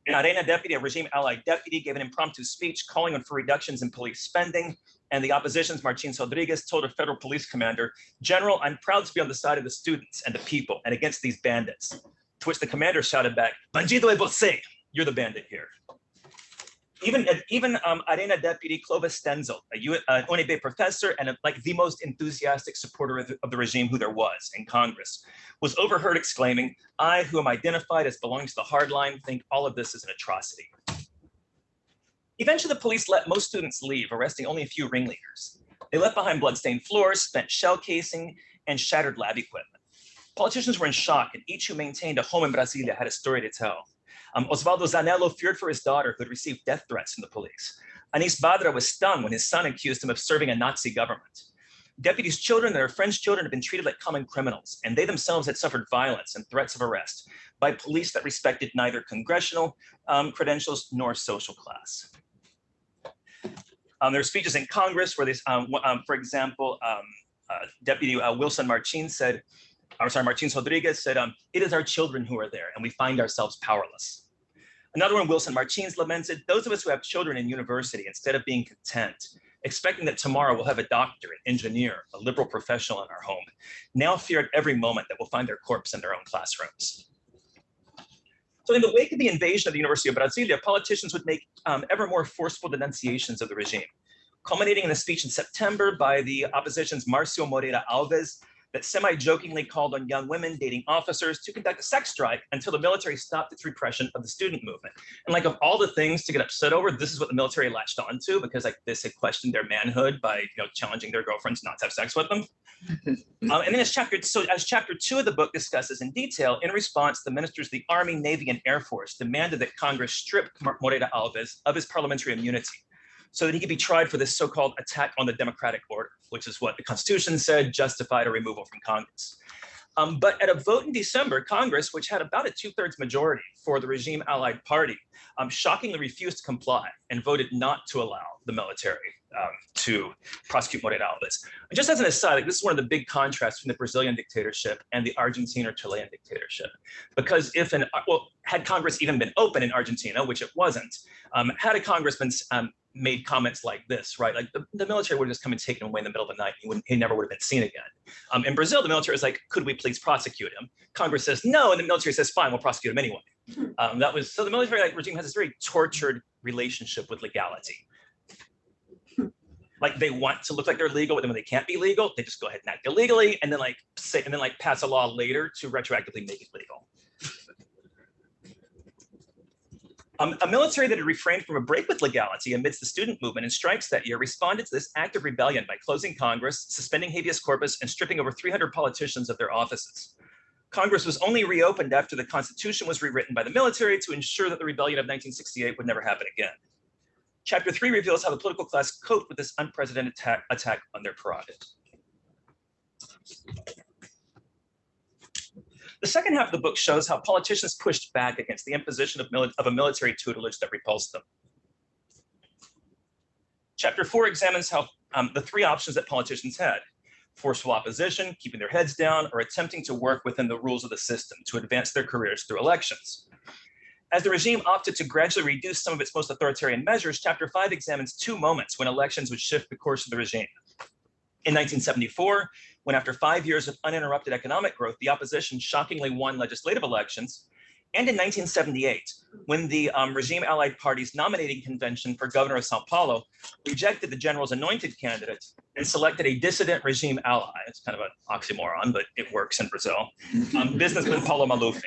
An Arena deputy, a regime allied deputy, gave an impromptu speech calling for reductions in police spending, and the opposition's Martin Rodriguez told a federal police commander, "General, I'm proud to be on the side of the students and the people and against these bandits." To which the commander shouted back, "Bandido é você, you're the bandit here." Even Arena deputy Clovis Stenzel, a UNB professor and like the most enthusiastic supporter of the regime who there was in Congress, was overheard exclaiming, "I, who am identified as belonging to the hardline, think all of this is an atrocity." Eventually, the police let most students leave, arresting only a few ringleaders. They left behind bloodstained floors, spent shell casing, and shattered lab equipment. Politicians were in shock, and each who maintained a home in Brasilia had a story to tell. Osvaldo Zanello feared for his daughter, who had received death threats from the police. Anis Badra was stung when his son accused him of serving a Nazi government. Deputies' children and their friends' children had been treated like common criminals, and they themselves had suffered violence and threats of arrest by police that respected neither congressional credentials nor social class. There are speeches in Congress where for example, Deputy Martins Rodriguez said, "It is our children who are there, and we find ourselves powerless." Another one, Wilson Martins, lamented, "Those of us who have children in university, instead of being content, expecting that tomorrow we'll have a doctor, an engineer, a liberal professional in our home, now fear at every moment that we'll find their corpse in their own classrooms." So in the wake of the invasion of the University of Brasilia, politicians would make ever more forceful denunciations of the regime, culminating in a speech in September by the opposition's Marcio Moreira Alves that semi-jokingly called on young women dating officers to conduct a sex strike until the military stopped its repression of the student movement. And like of all the things to get upset over, this is what the military latched onto, because like this had questioned their manhood by challenging their girlfriends not to have sex with them. And then as chapter 2 of the book discusses in detail, in response, the ministers of the Army, Navy, and Air Force demanded that Congress strip Moreira Alves of his parliamentary immunity, so that he could be tried for this so-called attack on the democratic order, which is what the Constitution said justified a removal from Congress. But at a vote in December, Congress, which had about a 2/3 majority for the regime allied party, shockingly refused to comply and voted not to allow the military to prosecute Moreira Alves. And just as an aside, this is one of the big contrasts between the Brazilian dictatorship and the Argentine or Chilean dictatorship. Because had Congress even been open in Argentina, which it wasn't, had a congressman made comments like this, right? Like the military would have just come and taken him away in the middle of the night. He never would have been seen again. In Brazil, the military is like, "Could we please prosecute him?" Congress says no, and the military says, "Fine, we'll prosecute him anyway." So the military regime has this very tortured relationship with legality. Like they want to look like they're legal, but then when they can't be legal, they just go ahead and act illegally, and then pass a law later to retroactively make it legal. A military that had refrained from a break with legality amidst the student movement and strikes that year responded to this act of rebellion by closing Congress, suspending habeas corpus, and stripping over 300 politicians of their offices. Congress was only reopened after the Constitution was rewritten by the military to ensure that the rebellion of 1968 would never happen again. Chapter 3 reveals how the political class coped with this unprecedented attack on their prerogative. The second half of the book shows how politicians pushed back against the imposition of a military tutelage that repulsed them. Chapter 4 examines how the three options that politicians had: forceful opposition, keeping their heads down, or attempting to work within the rules of the system to advance their careers through elections. As the regime opted to gradually reduce some of its most authoritarian measures, Chapter 5 examines two moments when elections would shift the course of the regime. In 1974, when after 5 years of uninterrupted economic growth, the opposition shockingly won legislative elections, and in 1978, when the regime-allied party's nominating convention for governor of Sao Paulo rejected the general's anointed candidate and selected a dissident regime ally. It's kind of an oxymoron, but it works in Brazil. Businessman Paulo Maluf.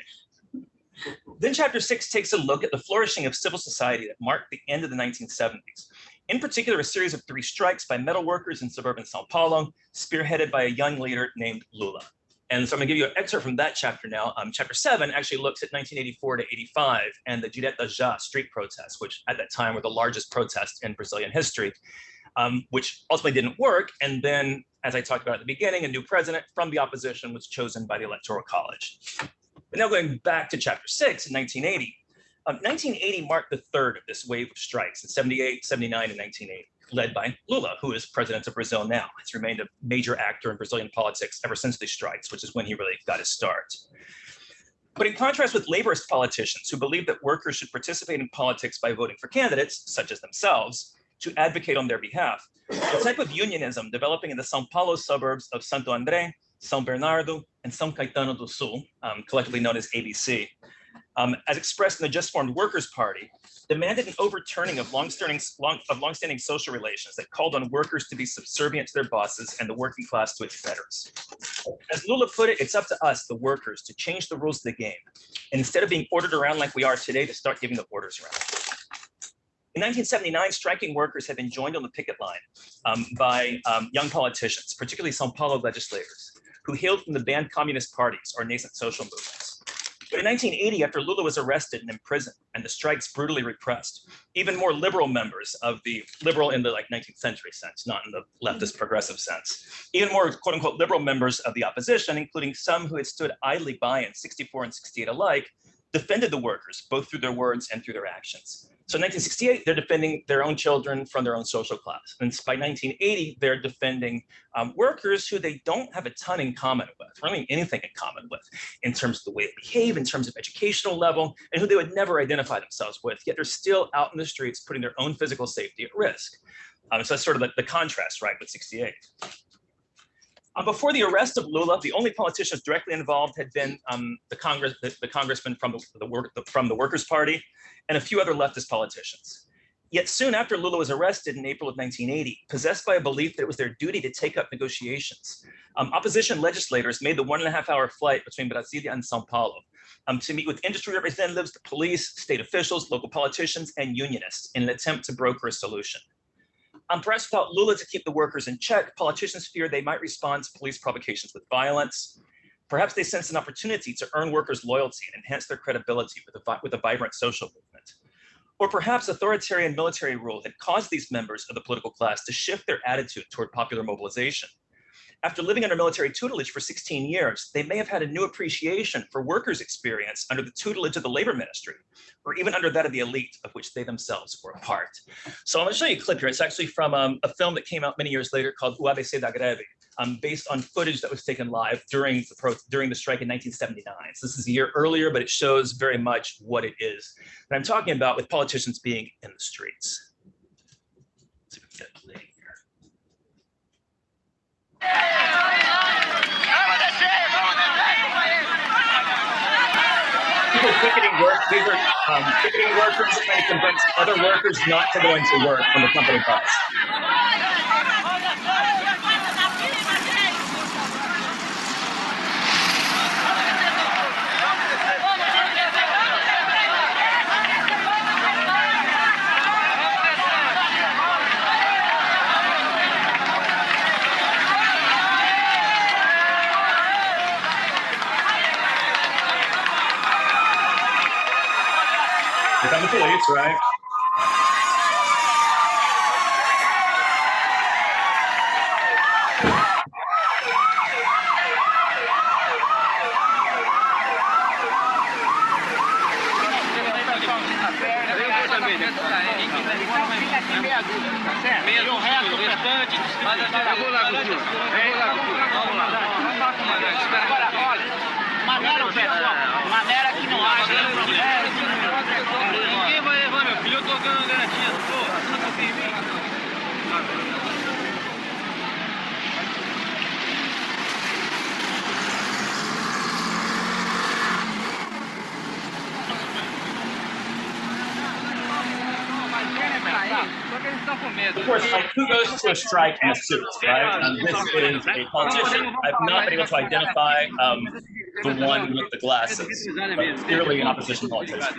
Then Chapter 6 takes a look at the flourishing of civil society that marked the end of the 1970s. In particular, a series of 3 strikes by metal workers in suburban Sao Paulo, spearheaded by a young leader named Lula. And so I'm gonna give you an excerpt from that chapter now. Chapter 7 actually looks at 1984 to 85 and the Direita Já street protests, which at that time were the largest protests in Brazilian history, which ultimately didn't work. And then, as I talked about at the beginning, a new president from the opposition was chosen by the Electoral College. But now going back to Chapter 6 in 1980, 1980 marked the third of this wave of strikes in 78, 79, and 1980, led by Lula, who is president of Brazil now. He's remained a major actor in Brazilian politics ever since these strikes, which is when he really got his start. But in contrast with laborist politicians who believe that workers should participate in politics by voting for candidates, such as themselves, to advocate on their behalf, the type of unionism developing in the São Paulo suburbs of Santo André, São Bernardo, and São Caetano do Sul, collectively known as ABC, as expressed in the just formed Workers' Party, demanded an overturning of longstanding social relations that called on workers to be subservient to their bosses and the working class to its betters. As Lula put it, it's up to us, the workers, to change the rules of the game. And instead of being ordered around like we are today, to start giving the orders around. In 1979, striking workers had been joined on the picket line by young politicians, particularly São Paulo legislators, who hailed from the banned communist parties or nascent social movements. But in 1980, after Lula was arrested and imprisoned and the strikes brutally repressed, even more liberal members of the liberal in the 19th century sense, not in the leftist progressive sense, even more quote unquote liberal members of the opposition, including some who had stood idly by in 64 and 68 alike, defended the workers, both through their words and through their actions. So in 1968, they're defending their own children from their own social class. And by 1980, they're defending workers who they don't have a ton in common with, really anything in common with, in terms of the way they behave, in terms of educational level, and who they would never identify themselves with, yet they're still out in the streets putting their own physical safety at risk. So that's sort of the contrast, right, with 68. Before the arrest of Lula, the only politicians directly involved had been the congressman from the Workers' Party and a few other leftist politicians. Yet soon after Lula was arrested in April of 1980, possessed by a belief that it was their duty to take up negotiations, opposition legislators made the 1.5-hour flight between Brasilia and Sao Paulo to meet with industry representatives, the police, state officials, local politicians, and unionists in an attempt to broker a solution. Perhaps without Lula to keep the workers in check, politicians feared they might respond to police provocations with violence. Perhaps they sensed an opportunity to earn workers' loyalty and enhance their credibility with a vibrant social movement. Or perhaps authoritarian military rule had caused these members of the political class to shift their attitude toward popular mobilization. After living under military tutelage for 16 years, they may have had a new appreciation for workers' experience under the tutelage of the labor ministry, or even under that of the elite of which they themselves were a part. So I'm gonna show you a clip here. It's actually from a film that came out many years later called O ABC da Greve, based on footage that was taken live during the strike in 1979. So this is a year earlier, but it shows very much what it is that I'm talking about with politicians being in the streets. Let's see if we can get it playing here. People picketing work, these are picketing workers trying to convince other workers not to go into work on the company bus. Here come the police, right? Maneira que não haja. Of course, who goes to a strike in a suit, right? This is a politician. I've not been able to identify the one with the glasses, but clearly an opposition politician.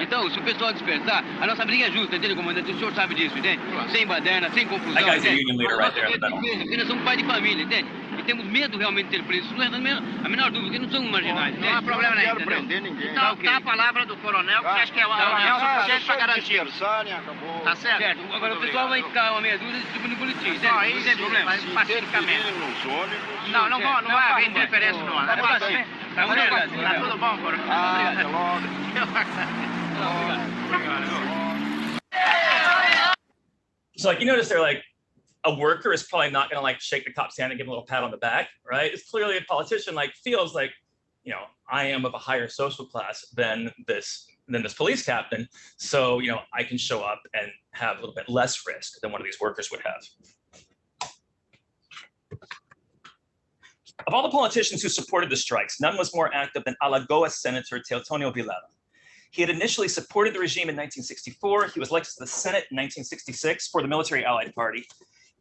Então, se o pessoal despertar, a nossa briga é justa, entende, comandante? O senhor sabe disso, entende? Sem baderna, sem confusão. That guy's a union leader right there in the middle. Porque nós somos pai de família, entende? E temos medo realmente de ter preso. Não é a menor dúvida, porque não somos marginais, entende? Não há problema nenhum, entendeu? prender ninguém. Então, Dá a palavra do coronel, que acho que é o suficiente para garantir. Acabou. Tá certo? Agora o pessoal vai ficar uma meia dúzia tipo no boletim, entende? Só aí, não tem problema. pacificamente. Não vai haver interferência não. É pacífico. Tá tudo bom, coronel? Até logo. So like, you notice they're like, a worker is probably not going to like shake the cop's hand and give him a little pat on the back, right? It's clearly a politician like feels like, you know, I am of a higher social class than this police captain. So, you know, I can show up and have a little bit less risk than one of these workers would have. Of all the politicians who supported the strikes, none was more active than Alagoas Senator Teotonio Vilela. He had initially supported the regime in 1964. He was elected to the Senate in 1966 for the Military Allied Party.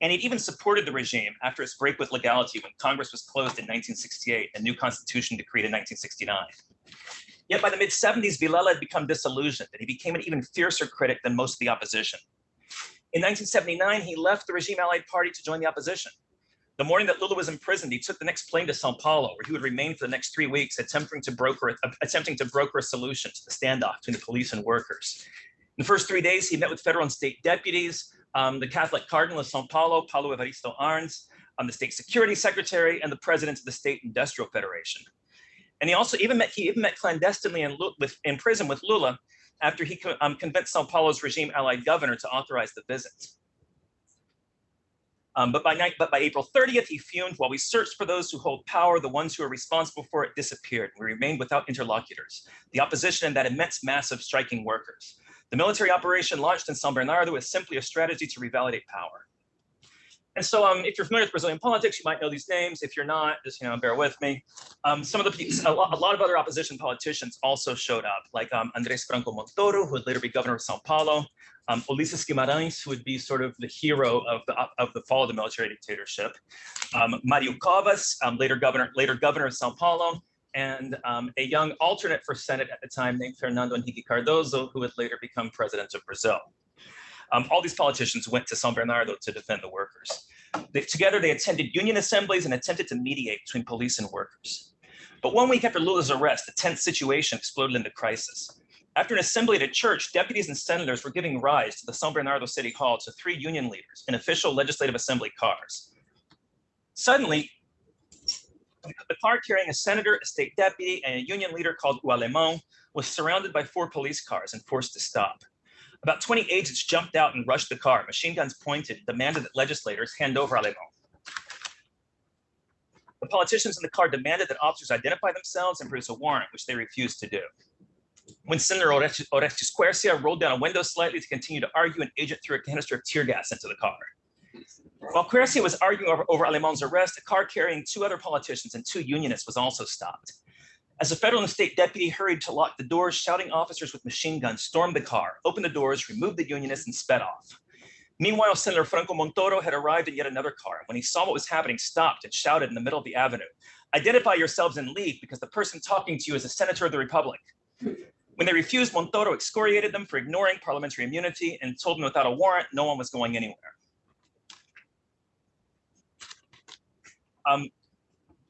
And he'd even supported the regime after its break with legality when Congress was closed in 1968 and a new constitution decreed in 1969. Yet by the mid-70s, Vilela had become disillusioned, and he became an even fiercer critic than most of the opposition. In 1979, he left the regime Allied Party to join the opposition. The morning that Lula was imprisoned, he took the next plane to Sao Paulo, where he would remain for the next 3 weeks, attempting to broker a solution to the standoff between the police and workers. In the first 3 days, he met with federal and state deputies, the Catholic Cardinal of Sao Paulo, Paulo Evaristo Arns, the state security secretary, and the president of the State Industrial Federation. And he also even met clandestinely in prison with Lula after he convinced Sao Paulo's regime allied governor to authorize the visit. But by April 30th, he fumed, while we searched for those who hold power, the ones who are responsible for it disappeared. We remained without interlocutors, the opposition and that immense mass of striking workers. The military operation launched in São Bernardo is simply a strategy to revalidate power. And so if you're familiar with Brazilian politics, you might know these names. If you're not, just bear with me. A lot of other opposition politicians also showed up, like Andrés Franco Montoro, who would later be governor of São Paulo, Ulisses Guimarães, who would be sort of the hero of the fall of the military dictatorship, Mário Covas, later governor of São Paulo, and a young alternate for Senate at the time named Fernando Henrique Cardoso, who would later become president of Brazil. All these politicians went to São Bernardo to defend the workers. Together, they attended union assemblies and attempted to mediate between police and workers. But 1 week after Lula's arrest, the tense situation exploded into crisis. After an assembly at a church, deputies and senators were giving rise to the São Bernardo City Hall to 3 union leaders in official legislative assembly cars. Suddenly, the car carrying a senator, a state deputy, and a union leader called O Alemão was surrounded by 4 police cars and forced to stop. About 20 agents jumped out and rushed the car. Machine guns pointed, demanded that legislators hand over Alemão. The politicians in the car demanded that officers identify themselves and produce a warrant, which they refused to do. When Senator Orestes Quercia rolled down a window slightly to continue to argue, an agent threw a canister of tear gas into the car. While Quercia was arguing over Alemão's arrest, a car carrying 2 other politicians and 2 unionists was also stopped. As a federal and state deputy hurried to lock the doors, shouting officers with machine guns stormed the car, opened the doors, removed the unionists, and sped off. Meanwhile, Senator Franco Montoro had arrived in yet another car, and when he saw what was happening, stopped and shouted in the middle of the avenue, "Identify yourselves and leave, because the person talking to you is a senator of the Republic." When they refused, Montoro excoriated them for ignoring parliamentary immunity and told them without a warrant, no one was going anywhere.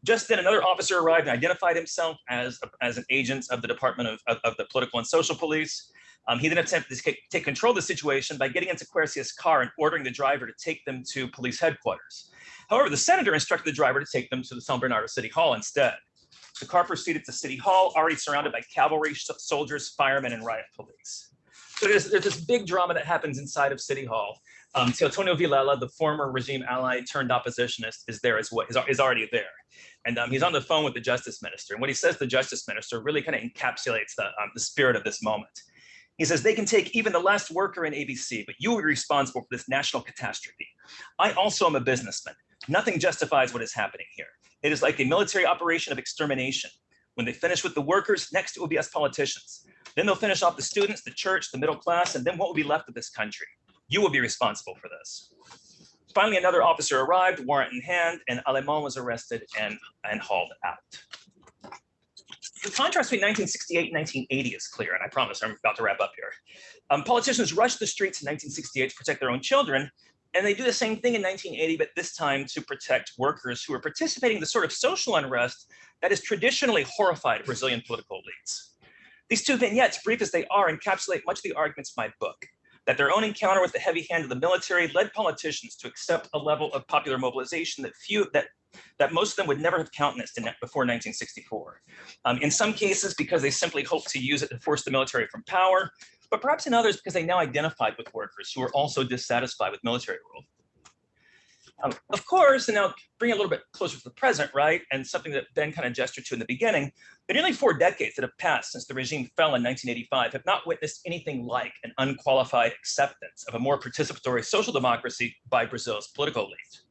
Just then, another officer arrived and identified himself as an agent of the Department of the Political and Social Police. He then attempted to take control of the situation by getting into Quercia's car and ordering the driver to take them to police headquarters. However, the senator instructed the driver to take them to the São Bernardo City Hall instead. The car proceeded to City Hall, already surrounded by cavalry, soldiers, firemen, and riot police. So there's this big drama that happens inside of City Hall. Teotonio Vilela, the former regime ally turned oppositionist, is already there. And he's on the phone with the justice minister. And what he says to the justice minister really kind of encapsulates the spirit of this moment. He says, "They can take even the last worker in ABC, but you are responsible for this national catastrophe. I also am a businessman. Nothing justifies what is happening here. It is like a military operation of extermination. When they finish with the workers, next it will be us politicians. Then they'll finish off the students, the church, the middle class, and then what will be left of this country? You will be responsible for this. Finally, another officer arrived, warrant in hand, and Alemán was arrested and hauled out. The contrast between 1968 and 1980 is clear, and I promise I'm about to wrap up here. Politicians rushed the streets in 1968 to protect their own children, and they do the same thing in 1980, but this time to protect workers who are participating in the sort of social unrest that has traditionally horrified Brazilian political elites. These two vignettes, brief as they are, encapsulate much of the arguments of my book, that their own encounter with the heavy hand of the military led politicians to accept a level of popular mobilization that most of them would never have countenanced before 1964. In some cases, because they simply hoped to use it to force the military from power, but perhaps in others because they now identified with workers who are also dissatisfied with military rule. Of course, and now bring it a little bit closer to the present, right? And something that Ben kind of gestured to in the beginning, the nearly 4 decades that have passed since the regime fell in 1985 have not witnessed anything like an unqualified acceptance of a more participatory social democracy by Brazil's political elite.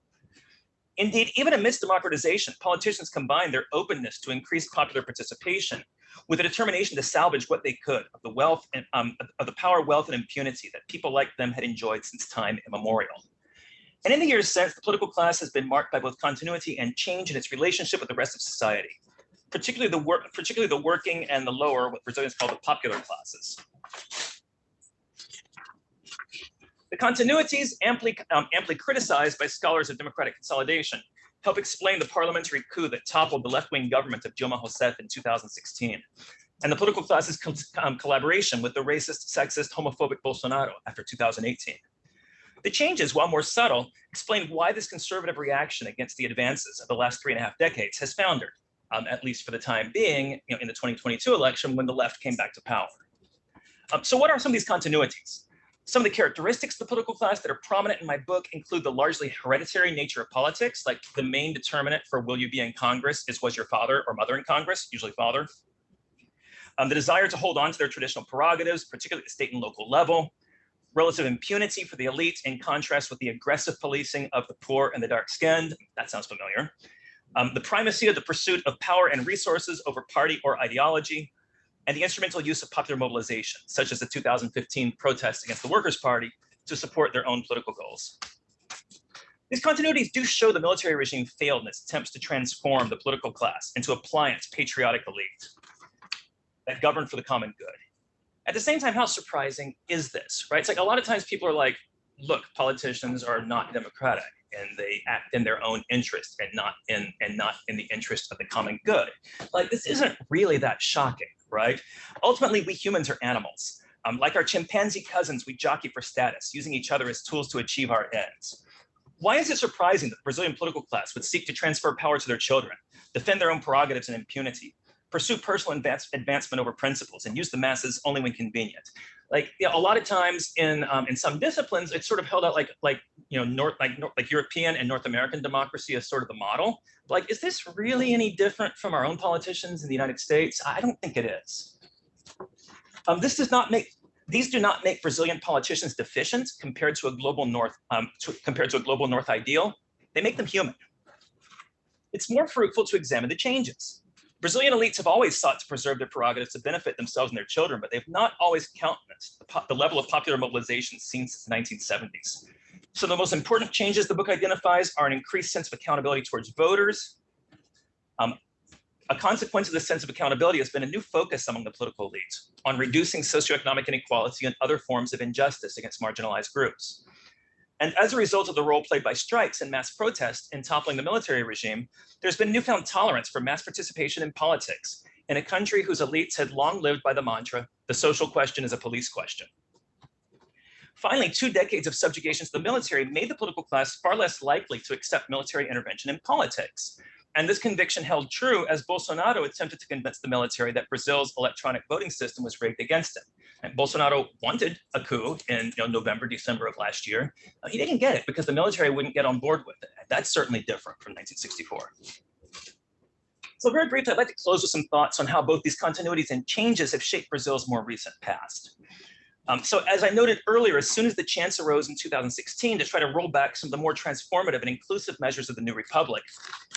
Indeed, even amidst democratization, politicians combined their openness to increase popular participation with a determination to salvage what they could of the wealth and of the power, wealth, and impunity that people like them had enjoyed since time immemorial. And in the years since, the political class has been marked by both continuity and change in its relationship with the rest of society, particularly the working and the lower, what Brazilians call the popular classes. The continuities, amply criticized by scholars of democratic consolidation, help explain the parliamentary coup that toppled the left-wing government of Dilma Rousseff in 2016, and the political class's collaboration with the racist, sexist, homophobic Bolsonaro after 2018. The changes, while more subtle, explain why this conservative reaction against the advances of the last 3.5 decades has foundered, at least for the time being, in the 2022 election when the left came back to power. So what are some of these continuities? Some of the characteristics of the political class that are prominent in my book include the largely hereditary nature of politics, like the main determinant for will you be in Congress is was your father or mother in Congress, usually father. The desire to hold on to their traditional prerogatives, particularly at the state and local level. Relative impunity for the elite in contrast with the aggressive policing of the poor and the dark-skinned. That sounds familiar. The primacy of the pursuit of power and resources over party or ideology, and the instrumental use of popular mobilization, such as the 2015 protests against the Workers' Party to support their own political goals. These continuities do show the military regime failed in its attempts to transform the political class into a pliant, patriotic elite that governed for the common good. At the same time, how surprising is this, right? It's like a lot of times people are like, look, politicians are not democratic and they act in their own interest and not in the interest of the common good. Like, this isn't really that shocking, right? Ultimately, we humans are animals. Like our chimpanzee cousins, we jockey for status, using each other as tools to achieve our ends. Why is it surprising that the Brazilian political class would seek to transfer power to their children, defend their own prerogatives and impunity, pursue personal advancement over principles, and use the masses only when convenient? Like, a lot of times in some disciplines, it's sort of held out like European and North American democracy as sort of the model. Like, is this really any different from our own politicians in the United States? I don't think it is. These do not make Brazilian politicians deficient compared to a global North ideal. They make them human. It's more fruitful to examine the changes. Brazilian elites have always sought to preserve their prerogatives to benefit themselves and their children, but they've not always countenanced the level of popular mobilization seen since the 1970s. So the most important changes the book identifies are an increased sense of accountability towards voters. A consequence of this sense of accountability has been a new focus among the political elites on reducing socioeconomic inequality and other forms of injustice against marginalized groups. And as a result of the role played by strikes and mass protests in toppling the military regime, there's been newfound tolerance for mass participation in politics in a country whose elites had long lived by the mantra, the social question is a police question. Finally, 2 decades of subjugation to the military made the political class far less likely to accept military intervention in politics. And this conviction held true as Bolsonaro attempted to convince the military that Brazil's electronic voting system was rigged against him. And Bolsonaro wanted a coup in November, December of last year. He didn't get it because the military wouldn't get on board with it. That's certainly different from 1964. So very briefly, I'd like to close with some thoughts on how both these continuities and changes have shaped Brazil's more recent past. So as I noted earlier, as soon as the chance arose in 2016 to try to roll back some of the more transformative and inclusive measures of the new republic,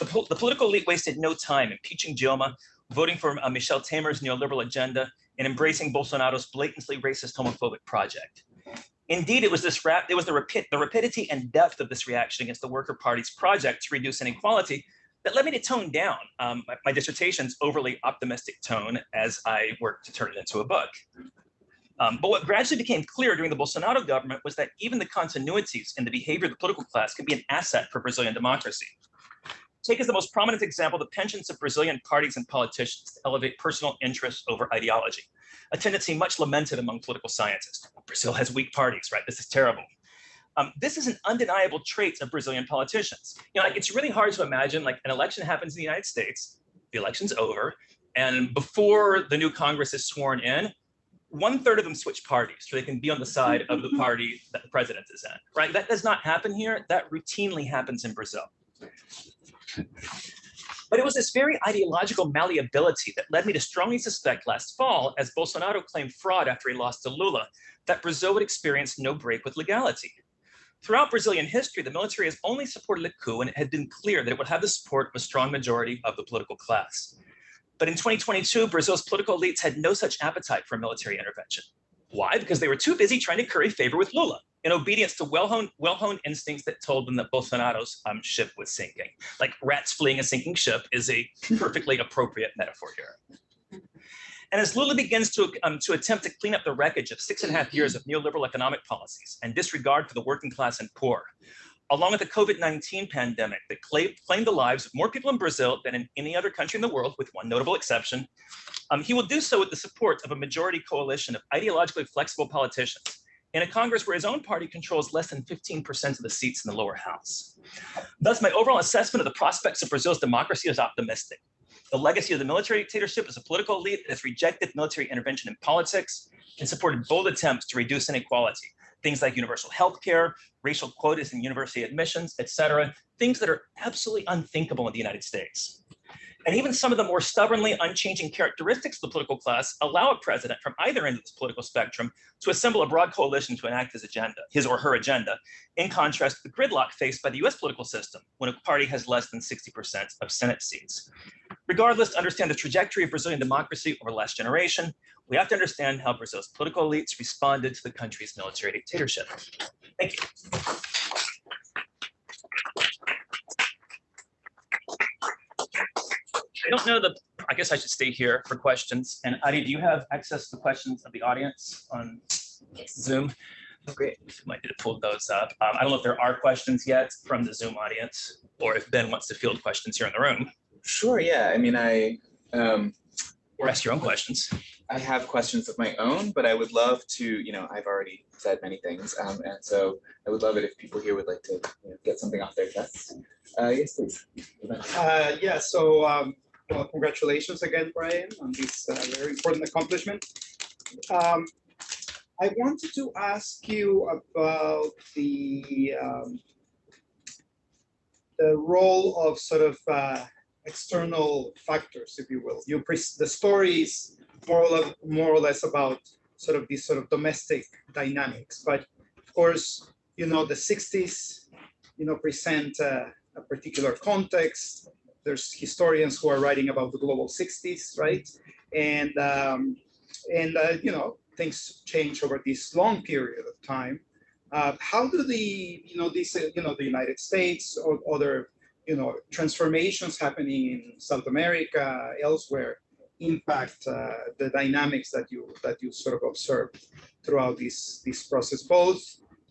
the political elite wasted no time impeaching Dilma, voting for Michel Temer's neoliberal agenda, and embracing Bolsonaro's blatantly racist homophobic project. Indeed, it was the rapidity and depth of this reaction against the Worker Party's project to reduce inequality that led me to tone down my dissertation's overly optimistic tone as I worked to turn it into a book. But what gradually became clear during the Bolsonaro government was that even the continuities in the behavior of the political class can be an asset for Brazilian democracy. Take as the most prominent example the penchant of Brazilian parties and politicians to elevate personal interests over ideology, a tendency much lamented among political scientists. Brazil has weak parties, right? This is terrible. This is an undeniable trait of Brazilian politicians. Like it's really hard to imagine like an election happens in the United States, the election's over, and before the new Congress is sworn in, 1/3 of them switch parties so they can be on the side of the party that the president is in, right? That does not happen here. That routinely happens in Brazil. But it was this very ideological malleability that led me to strongly suspect last fall, as Bolsonaro claimed fraud after he lost to Lula, that Brazil would experience no break with legality. Throughout Brazilian history, the military has only supported a coup when it had been clear that it would have the support of a strong majority of the political class. But in 2022, Brazil's political elites had no such appetite for military intervention. Why? Because they were too busy trying to curry favor with Lula, in obedience to well-honed instincts that told them that Bolsonaro's ship was sinking. Like rats fleeing a sinking ship is a perfectly appropriate metaphor here. And as Lula begins to attempt to clean up the wreckage of 6.5 years of neoliberal economic policies and disregard for the working class and poor, along with the COVID-19 pandemic that claimed the lives of more people in Brazil than in any other country in the world, with one notable exception, he will do so with the support of a majority coalition of ideologically flexible politicians in a Congress where his own party controls less than 15% of the seats in the lower house. Thus, my overall assessment of the prospects of Brazil's democracy is optimistic. The legacy of the military dictatorship is a political elite that has rejected military intervention in politics and supported bold attempts to reduce inequality. Things like universal health care, racial quotas in university admissions, et cetera, things that are absolutely unthinkable in the United States. And even some of the more stubbornly unchanging characteristics of the political class allow a president from either end of this political spectrum to assemble a broad coalition to enact his or her agenda, in contrast to the gridlock faced by the US political system when a party has less than 60% of Senate seats. Regardless, to understand the trajectory of Brazilian democracy over the last generation, we have to understand how Brazil's political elites responded to the country's military dictatorship. Thank you. I don't know I guess I should stay here for questions. And Adi, do you have access to the questions of the audience on Zoom? Oh, great. We might need to pull those up. I don't know if there are questions yet from the Zoom audience, or if Ben wants to field questions here in the room. Sure, yeah. I mean, or ask your own questions. I have questions of my own, but I would love to, I've already said many things. And so I would love it if people here would like to get something off their chests. Yes, please. Yeah, so well, congratulations again, Bryan, on this very important accomplishment. I wanted to ask you about the role of sort of external factors, if you will. The story is more or less about sort of these sort of domestic dynamics, but of course, the 60s, present a particular context. There's historians who are writing about the global 60s, right? And things change over this long period of time. How do the United States or other, transformations happening in South America, elsewhere, impact the dynamics that you sort of observed throughout this process, both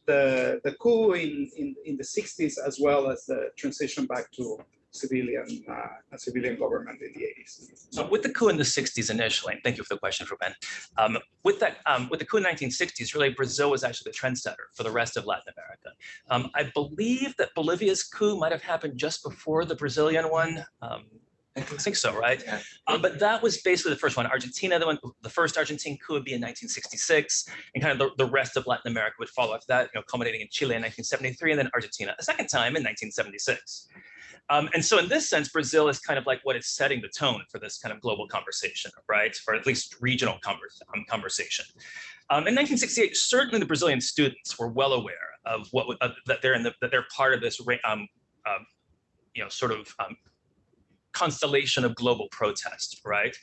the coup in the 60s as well as the transition back to a civilian government in the 80s. So with the coup in the 60s initially, and thank you for the question, Ruben. With the coup in the 1960s, really Brazil was actually the trendsetter for the rest of Latin America. I believe that Bolivia's coup might have happened just before the Brazilian one. I think so, right? Yeah. But that was basically the first one. Argentina, the first Argentine coup would be in 1966, and kind of the rest of Latin America would follow after that, culminating in Chile in 1973, and then Argentina a second time in 1976. And so in this sense, Brazil is kind of like what is setting the tone for this kind of global conversation, right? Or at least regional conversation. In 1968, certainly the Brazilian students were well aware of that they're part of this, constellation of global protest, right?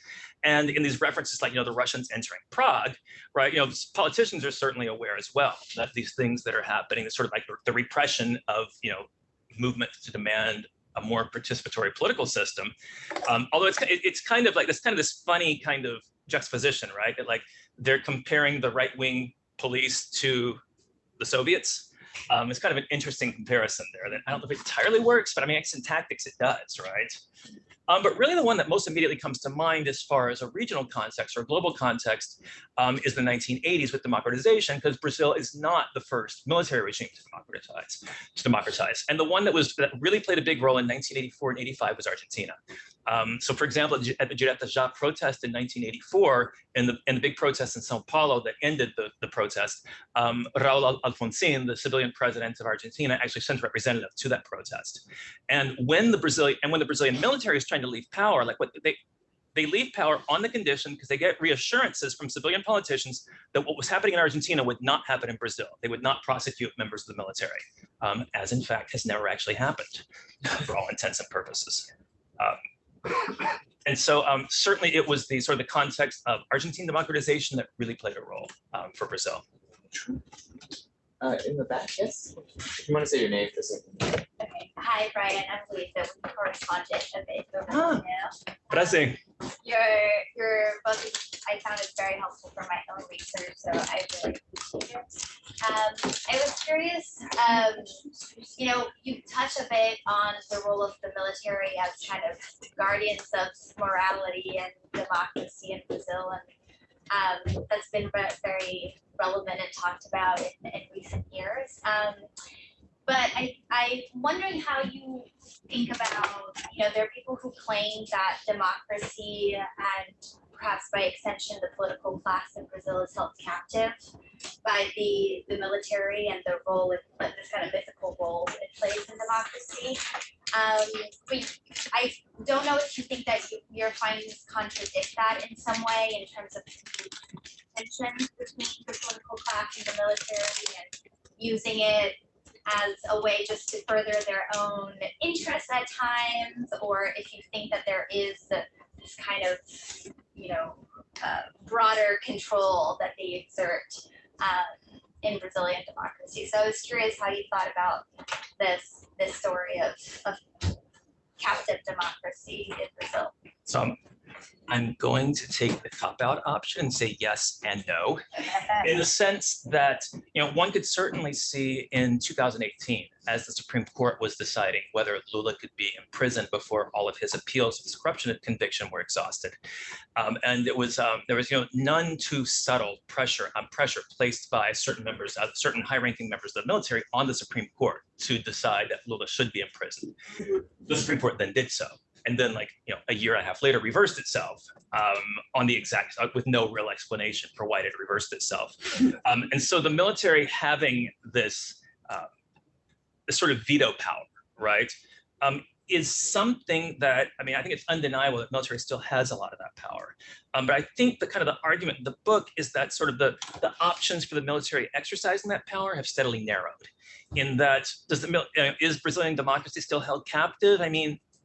And in these references, like, the Russians entering Prague, right? Politicians are certainly aware as well that these things that are happening, sort of like the repression of, movement to demand a more participatory political system. Although it's kind of like this funny kind of juxtaposition, right? That, like, they're comparing the right-wing police to the Soviets. It's kind of an interesting comparison there that I don't know if it entirely works, but I mean, in tactics it does, right? But really the one that most immediately comes to mind as far as a regional context or global context is the 1980s with democratization, because Brazil is not the first military regime to democratize. And the one that really played a big role in 1984 and 85 was Argentina. So for example, at the Direita Já protest in 1984, in the big protest in Sao Paulo that ended the protest, Raul Alfonsín, the civilian president of Argentina, actually sent a representative to that protest. And when the Brazilian military is trying to leave power, like they leave power on the condition, because they get reassurances from civilian politicians that what was happening in Argentina would not happen in Brazil. They would not prosecute members of the military, as in fact has never actually happened for all intents and purposes. And so certainly it was the sort of the context of Argentine democratization that really played a role for Brazil. In the back, yes. If you want to say your name for a second. Okay. Hi, Bryan. I'm Lisa. We corresponded a bit over email. Gracias. Your book I found it very helpful for my own research, so I really appreciate it. I was curious, you touch a bit on the role of the military as kind of guardians of morality and democracy in Brazil, and that's been very relevant and talked about in recent years. But I'm wondering how you think about, there are people who claim that democracy and perhaps by extension the political class in Brazil is held captive by the military and the role, this kind of mythical role it plays in democracy. But I don't know if you think that your findings contradict that in some way in terms of tension between the political class and the military and using it as a way just to further their own interests at times, or if you think that there is this kind of, broader control that they exert in Brazilian democracy. So I was curious how you thought about this story of captive democracy in Brazil. So I'm going to take the cop-out option and say yes and no, in the sense that, one could certainly see in 2018, as the Supreme Court was deciding whether Lula could be imprisoned before all of his appeals of his corruption conviction were exhausted. And it was, there was, none too subtle pressure placed by certain high-ranking members of the military on the Supreme Court to decide that Lula should be imprisoned. The Supreme Court then did so. And then, a year and a half later, reversed itself on the exact, with no real explanation for why it reversed itself. And so the military having this sort of veto power, right, is something that, I think it's undeniable that the military still has a lot of that power. But I think the kind of the argument in the book is that sort of the options for the military exercising that power have steadily narrowed. In that, is Brazilian democracy still held captive?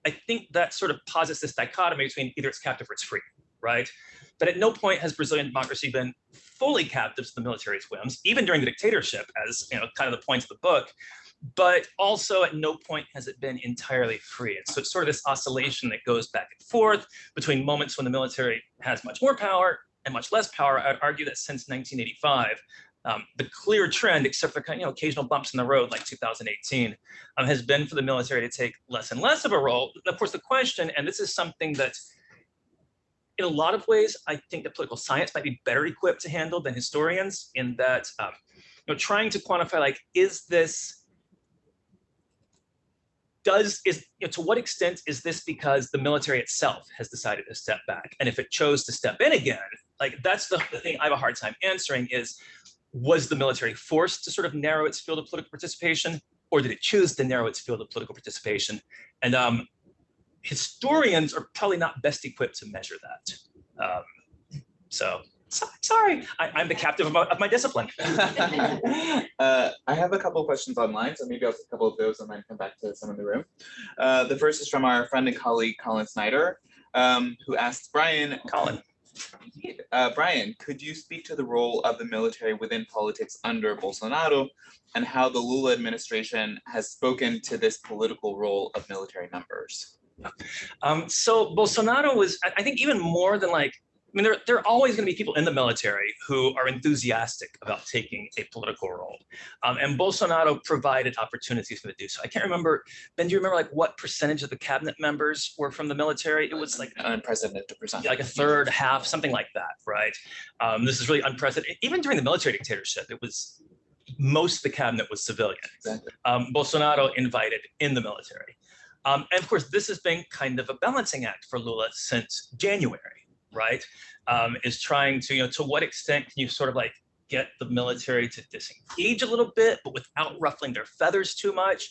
I think that sort of posits this dichotomy between either it's captive or it's free, right? But at no point has Brazilian democracy been fully captive to the military's whims, even during the dictatorship, as kind of the points of the book. But also at no point has it been entirely free. And so it's sort of this oscillation that goes back and forth between moments when the military has much more power and much less power. I'd argue that since 1985, the clear trend, except for occasional bumps in the road like 2018, has been for the military to take less and less of a role. Of course, the question, and this is something that in a lot of ways, I think that political science might be better equipped to handle than historians, in that trying to quantify, to what extent is this because the military itself has decided to step back? And if it chose to step in again, that's the thing I have a hard time answering is, was the military forced to sort of narrow its field of political participation, or did it choose to narrow its field of political participation? And historians are probably not best equipped to measure that. So Sorry, I'm the captive of my discipline. I have a couple of questions online, so maybe I'll take a couple of those and then come back to some in the room. The first is from our friend and colleague, Colin Snyder, who asked Bryan, Bryan, could you speak to the role of the military within politics under Bolsonaro and how the Lula administration has spoken to this political role of military numbers? So Bolsonaro was, I think, even more than like, I mean, there are always going to be people in the military who are enthusiastic about taking a political role. And Bolsonaro provided opportunities for them to do so. I can't remember, Ben, do you remember like what percentage of the cabinet members were from the military? It was like unprecedented percent. Like a third, half, something like that, right? This is really unprecedented. Even during the military dictatorship, it was most of the cabinet was civilian. Exactly. Bolsonaro invited in the military. And of course, this has been kind of a balancing act for Lula since January. Right, is trying to, to what extent can you sort of like get the military to disengage a little bit, but without ruffling their feathers too much.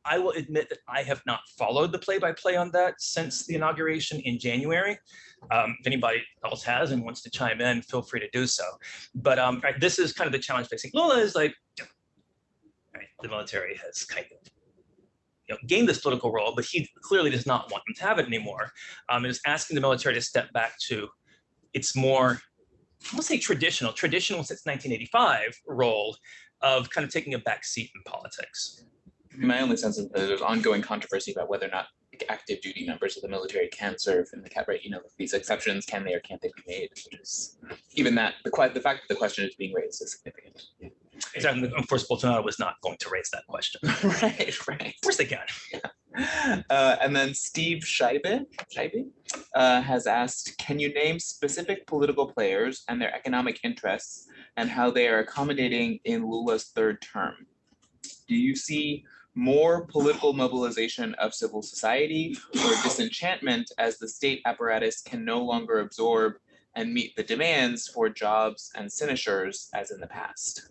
I will admit that I have not followed the play-by-play on that since the inauguration in January. If anybody else has and wants to chime in, feel free to do so. But right, this is kind of the challenge facing Lula is like, right, the military has kind of gained this political role, but he clearly does not want them to have it anymore. And is asking the military to step back to its more, I won't say traditional since 1985 role of kind of taking a back seat in politics. My only sense is that there's ongoing controversy about whether or not active duty members of the military can serve in the right, these exceptions, can they or can't they be made? Which is even that the fact that the question is being raised is significant. Yeah. Exactly. Of course, Bolsonaro was not going to raise that question. Right. Of course they can. Yeah. And then Steve Scheibe has asked, can you name specific political players and their economic interests and how they are accommodating in Lula's third term? Do you see more political mobilization of civil society or disenchantment as the state apparatus can no longer absorb and meet the demands for jobs and sinecures as in the past?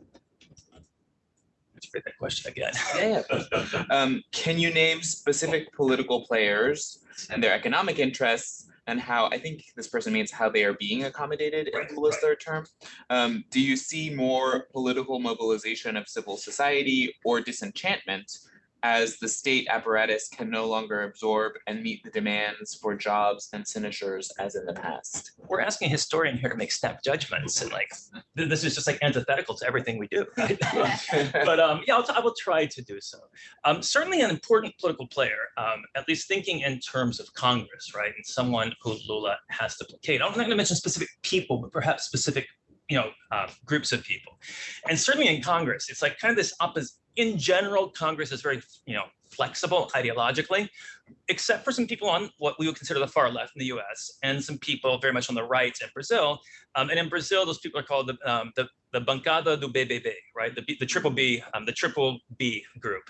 Let's read that question again. Yeah. Can you name specific political players and their economic interests and how, I think this person means how they are being accommodated in Lula's third term? Do you see more political mobilization of civil society or disenchantment as the state apparatus can no longer absorb and meet the demands for jobs and sinecures as in the past? We're asking a historian here to make snap judgments, and like this is just like antithetical to everything we do. Right? But yeah, I will try to do so. Certainly an important political player, at least thinking in terms of Congress, right, and someone who Lula has to placate. I'm not going to mention specific people, but perhaps specific groups of people. And certainly in Congress, it's like kind of this opposite. In general, Congress is very, flexible ideologically, except for some people on what we would consider the far left in the U.S. and some people very much on the right in Brazil. And in Brazil, those people are called the Bancada do BBB, right? The triple B group,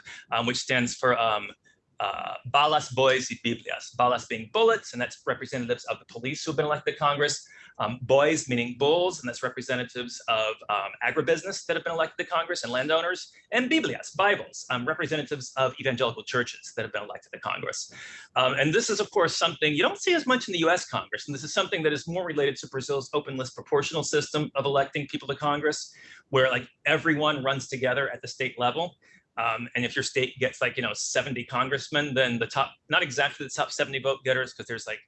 which stands for Balas, Boys, y Biblias. Balas being bullets, and that's representatives of the police who've been elected to Congress. Boys meaning bulls, and that's representatives of agribusiness that have been elected to Congress and landowners. And Biblias, Bibles, representatives of evangelical churches that have been elected to Congress. And this is, of course, something you don't see as much in the US Congress. And this is something that is more related to Brazil's open list proportional system of electing people to Congress, where like everyone runs together at the state level. And if your state gets like, 70 congressmen, then the top, not exactly the top 70 vote getters, because there's like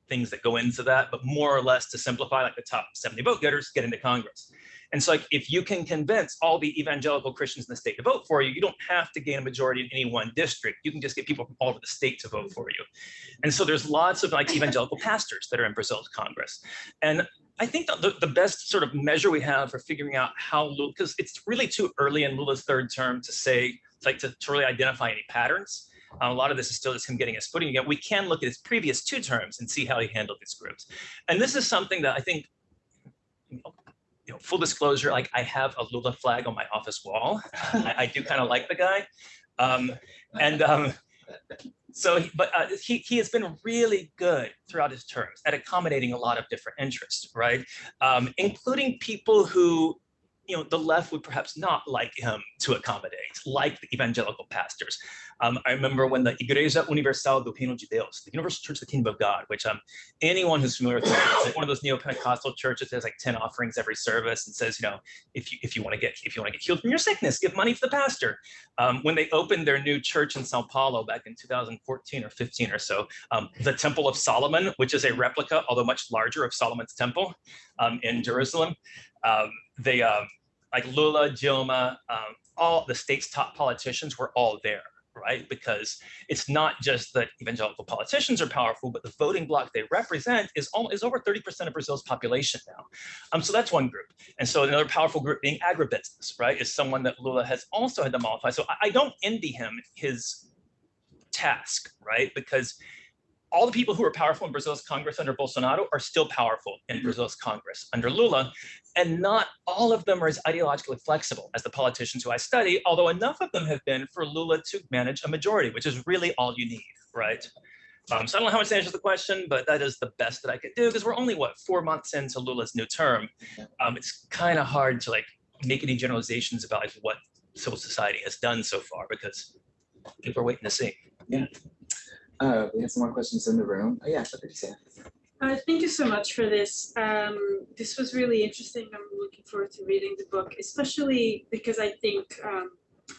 things that go into that, but more or less to simplify, like the top 70 vote getters get into Congress. And so like, if you can convince all the evangelical Christians in the state to vote for you, you don't have to gain a majority in any one district. You can just get people from all over the state to vote for you. And so there's lots of like evangelical pastors that are in Brazil's Congress. And I think the best sort of measure we have for figuring out how Lula, because it's really too early in Lula's third term to say, like to really identify any patterns. A lot of this is still just him getting his footing again. We can look at his previous two terms and see how he handled these groups. And this is something that I think, full disclosure, like I have a Lula flag on my office wall. I do kind of like the guy. He has been really good throughout his terms at accommodating a lot of different interests, right? Including people who the left would perhaps not like him to accommodate, like the evangelical pastors. I remember when the Igreja Universal do Reino de Deus, the Universal Church of the Kingdom of God, which anyone who's familiar with it, it's like one of those neo-Pentecostal churches that has like 10 offerings every service and says, if you want to get healed from your sickness, give money to the pastor. When they opened their new church in Sao Paulo back in 2014 or 15 or so, the Temple of Solomon, which is a replica, although much larger, of Solomon's temple in Jerusalem, they like Lula, Dilma, all the state's top politicians were all there, right? Because it's not just that evangelical politicians are powerful, but the voting bloc they represent is over 30% of Brazil's population now. So that's one group. And so another powerful group being agribusiness, right, is someone that Lula has also had to mollify. So I don't envy him his task, right? Because all the people who are powerful in Brazil's Congress under Bolsonaro are still powerful in Brazil's Congress under Lula, and not all of them are as ideologically flexible as the politicians who I study, although enough of them have been for Lula to manage a majority, which is really all you need, right? So I don't know how much that answers the question, but that is the best that I could do, because we're only, 4 months into Lula's new term. It's kind of hard to make any generalizations about what civil society has done so far, because people are waiting to see. Yeah. We have some more questions in the room. Oh, yeah, Patricia. Thank you so much for this. This was really interesting. I'm looking forward to reading the book, especially because I think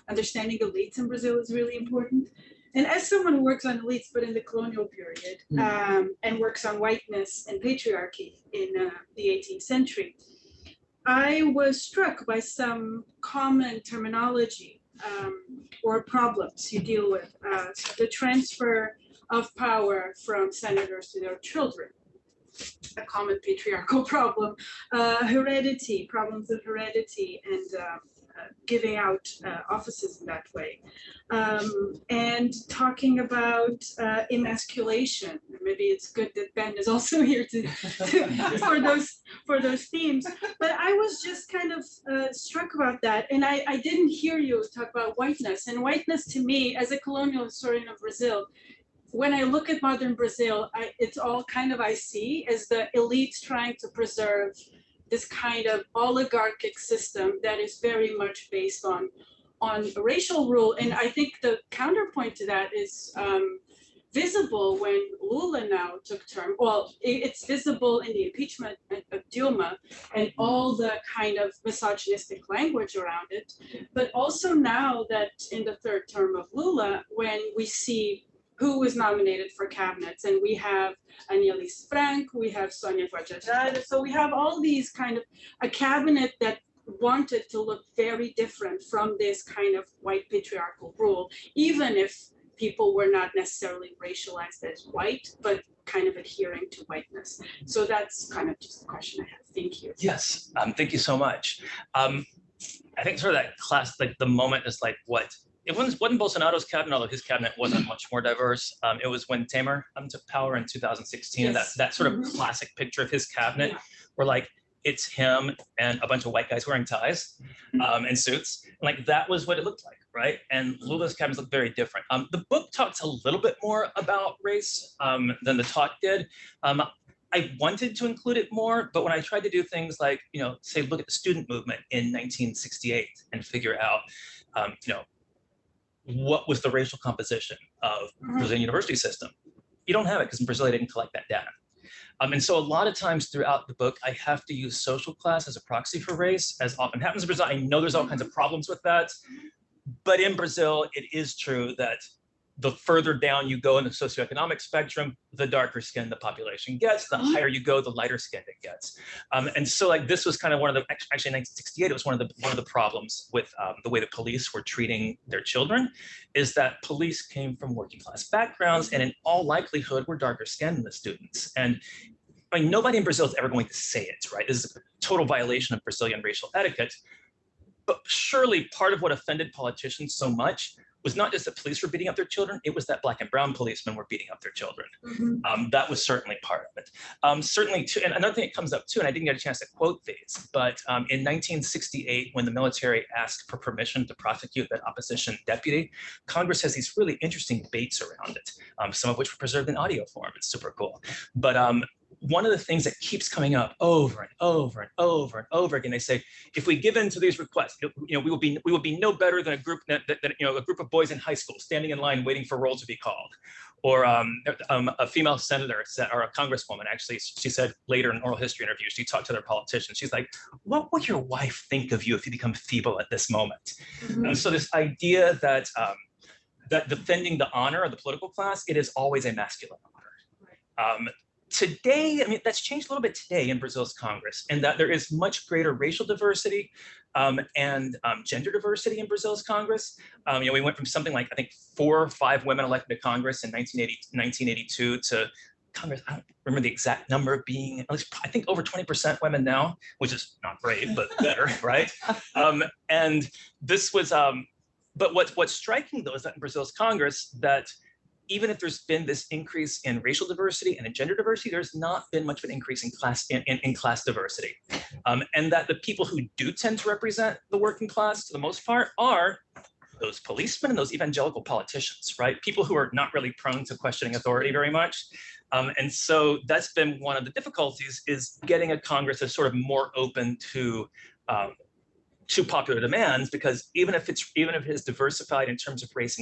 understanding elites in Brazil is really important. And as someone who works on elites, but in the colonial period, and works on whiteness and patriarchy in the 18th century, I was struck by some common terminology or problems you deal with. The transfer of power from senators to their children, a common patriarchal problem, heredity, problems of heredity, and giving out offices in that way, and talking about emasculation. Maybe it's good that Ben is also here for those themes. But I was just kind of struck about that, and I didn't hear you talk about whiteness. And whiteness, to me, as a colonial historian of Brazil, when I look at modern Brazil, it's all kind of I see as the elites trying to preserve this kind of oligarchic system that is very much based on racial rule. And I think the counterpoint to that is visible when Lula now took term. Well, it's visible in the impeachment of Dilma and all the kind of misogynistic language around it, but also now that in the third term of Lula, when we see who was nominated for cabinets, and we have Annelise Frank, we have Sonia Guajajara, so we have all these kind of a cabinet that wanted to look very different from this kind of white patriarchal rule, even if people were not necessarily racialized as white, but kind of adhering to whiteness. So that's kind of just the question I have. Thank you. Yes, thank you so much. I think sort of that class, the moment is it wasn't Bolsonaro's cabinet, although his cabinet wasn't much more diverse. It was when Temer took power in 2016. Yes. That sort of classic picture of his cabinet, where it's him and a bunch of white guys wearing ties and suits. That was what it looked like, right? And Lula's cabinets looked very different. The book talks a little bit more about race than the talk did. I wanted to include it more, but when I tried to do things like, say, look at the student movement in 1968 and figure out, what was the racial composition of Brazilian university system? You don't have it because in Brazil, they didn't collect that data. And so a lot of times throughout the book, I have to use social class as a proxy for race, as often happens in Brazil. I know there's all kinds of problems with that, but in Brazil, it is true that the further down you go in the socioeconomic spectrum, the darker skin the population gets, the higher you go, the lighter skin it gets. And so this was kind of one of the, actually in 1968, it was one of the problems with the way the police were treating their children, is that police came from working class backgrounds and in all likelihood were darker skinned than the students. And I mean, nobody in Brazil is ever going to say it, right? This is a total violation of Brazilian racial etiquette. But surely part of what offended politicians so much was not just that police were beating up their children, it was that Black and brown policemen were beating up their children. That was certainly part of it. Certainly too, and another thing that comes up too, and I didn't get a chance to quote these, but in 1968, when the military asked for permission to prosecute that opposition deputy, Congress has these really interesting debates around it, some of which were preserved in audio form. It's super cool. But one of the things that keeps coming up over and over and over and over again, they say, if we give in to these requests, we will be no better than a group a group of boys in high school standing in line waiting for roll to be called. Or a female senator or a congresswoman, actually, she said later in an oral history interview, she talked to their politicians. She's like, what would your wife think of you if you become feeble at this moment? Mm-hmm. And so this idea that that defending the honor of the political class, it is always a masculine honor. Today, I mean, that's changed a little bit today in Brazil's Congress, and that there is much greater racial diversity and gender diversity in Brazil's Congress. We went from something like, I think, 4 or 5 women elected to Congress in 1982 to Congress, I don't remember the exact number being, at least I think over 20% women now, which is not great, but better, right? And this was, but what's striking though is that in Brazil's Congress, that even if there's been this increase in racial diversity and in gender diversity, there's not been much of an increase in class diversity. And that the people who do tend to represent the working class, for the most part, are those policemen and those evangelical politicians, right? People who are not really prone to questioning authority very much. And so that's been one of the difficulties, is getting a Congress that's sort of more open to popular demands, because even if it's diversified in terms of race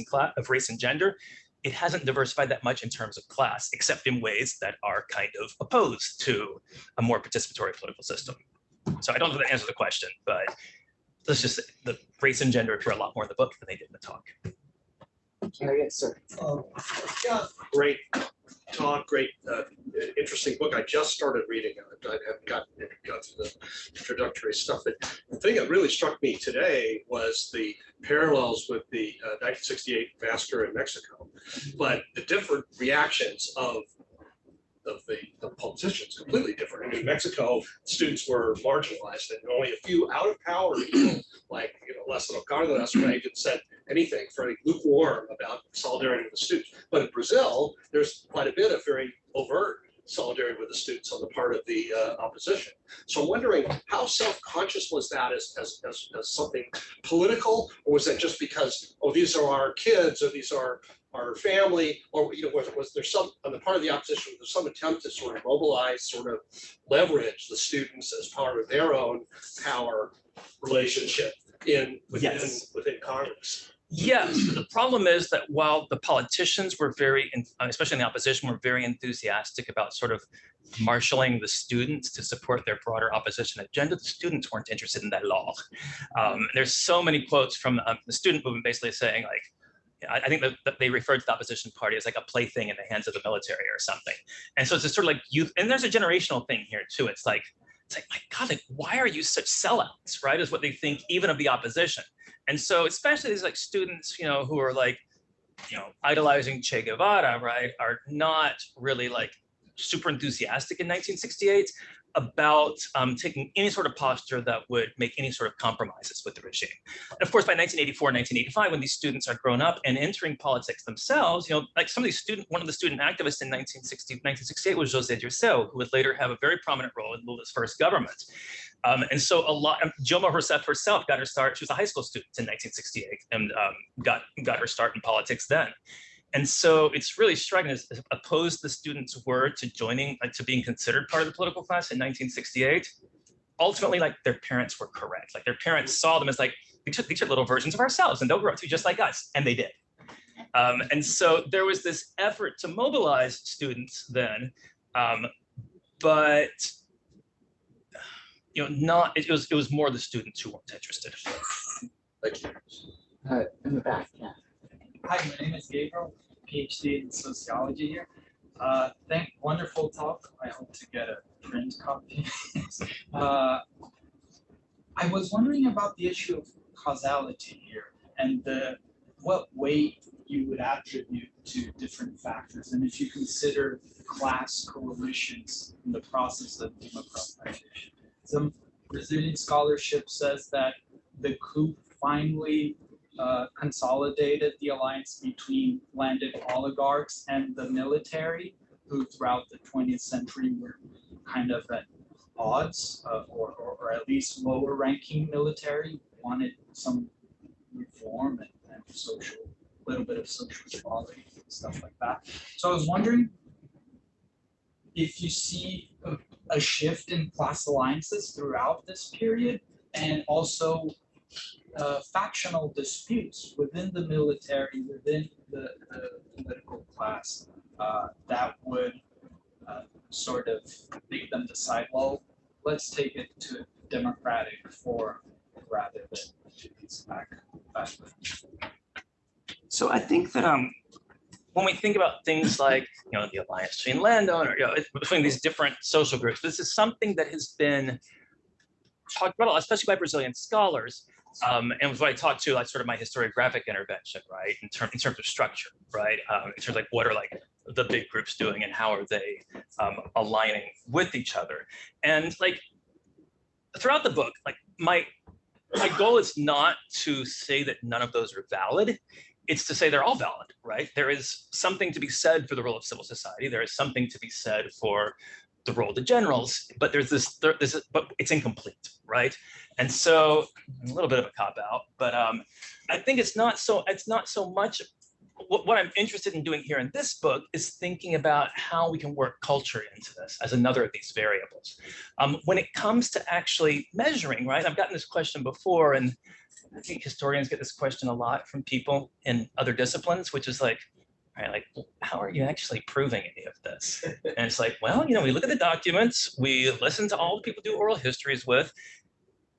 and gender, it hasn't diversified that much in terms of class, except in ways that are kind of opposed to a more participatory political system. So I don't know if that answers the question, but let's just say the race and gender appear a lot more in the book than they did in the talk. Yes, sir. Yeah, great talk, great, interesting book. I just started reading it. I haven't got through the introductory stuff. But the thing that really struck me today was the parallels with the 1968 massacre in Mexico, but the different reactions of the politicians, completely different. And in Mexico, students were marginalized, and only a few out of power people, like Lázaro Cárdenas, didn't said anything very lukewarm about solidarity with the students. But in Brazil, there's quite a bit of very overt solidarity with the students on the part of the opposition. So I'm wondering, how self-conscious was that as something political, or was that just because, oh, these are our kids, or these are our family, or was there some on the part of the opposition, was there some attempt to sort of mobilize, sort of leverage the students as part of their own power relationship within Congress? Yes, the problem is that while the politicians were very, especially in the opposition, were very enthusiastic about sort of marshaling the students to support their broader opposition agenda, the students weren't interested in that at all. There's so many quotes from the student movement basically saying, like, I think that they referred to the opposition party as like a plaything in the hands of the military or something. And so it's just sort of like youth, and there's a generational thing here too. It's like, my God, like, why are you such sellouts, right? Is what they think even of the opposition. And so especially these like students, who are like, idolizing Che Guevara, right, are not really like super enthusiastic in 1968 about taking any sort of posture that would make any sort of compromises with the regime. And of course, by 1984, 1985, when these students are grown up and entering politics themselves, like some of these one of the student activists in 1968 was José Dirceu, who would later have a very prominent role in Lula's first government. And so Dilma Rousseff herself got her start. She was a high school student in 1968 and got her start in politics then. And so it's really striking, as opposed the students were to joining, to being considered part of the political class in 1968, ultimately, like, their parents were correct. Like, their parents saw them as like, these are little versions of ourselves and they'll grow up to be just like us. And they did. And so there was this effort to mobilize students then, but it was more the students who weren't interested. Thank you. In the back, yeah. Hi, my name is Gabriel, PhD in sociology here. Wonderful talk. I hope to get a print copy. I was wondering about the issue of causality here and what weight you would attribute to different factors, and if you consider class coalitions in the process of democratization. Some Brazilian scholarship says that the coup finally consolidated the alliance between landed oligarchs and the military, who throughout the 20th century were kind of at odds, or at least lower ranking military wanted some reform and little bit of social equality and stuff like that. So I was wondering, if you see a shift in class alliances throughout this period, and also factional disputes within the military, within the political class, that would sort of make them decide, well, let's take it to a democratic form rather than to these back. So I think that when we think about things like, you know, the alliance between landowner, you know, between these different social groups, this is something that has been talked about a lot, especially by Brazilian scholars. And was what I talked to, like sort of my historiographic intervention, right? In terms of structure, right? In terms of like what are like the big groups doing and how are they aligning with each other? And like throughout the book, like my goal is not to say that none of those are valid. It's to say they're all valid, right? There is something to be said for the role of civil society. There is something to be said for the role of the generals, but but it's incomplete, right? And so a little bit of a cop out, but I think it's not so much what I'm interested in doing here in this book is thinking about how we can work culture into this as another of these variables. When it comes to actually measuring, right? I've gotten this question before, and I think historians get this question a lot from people in other disciplines, which is like, right, like, how are you actually proving any of this? And it's like, well, you know, we look at the documents, we listen to all the people do oral histories with,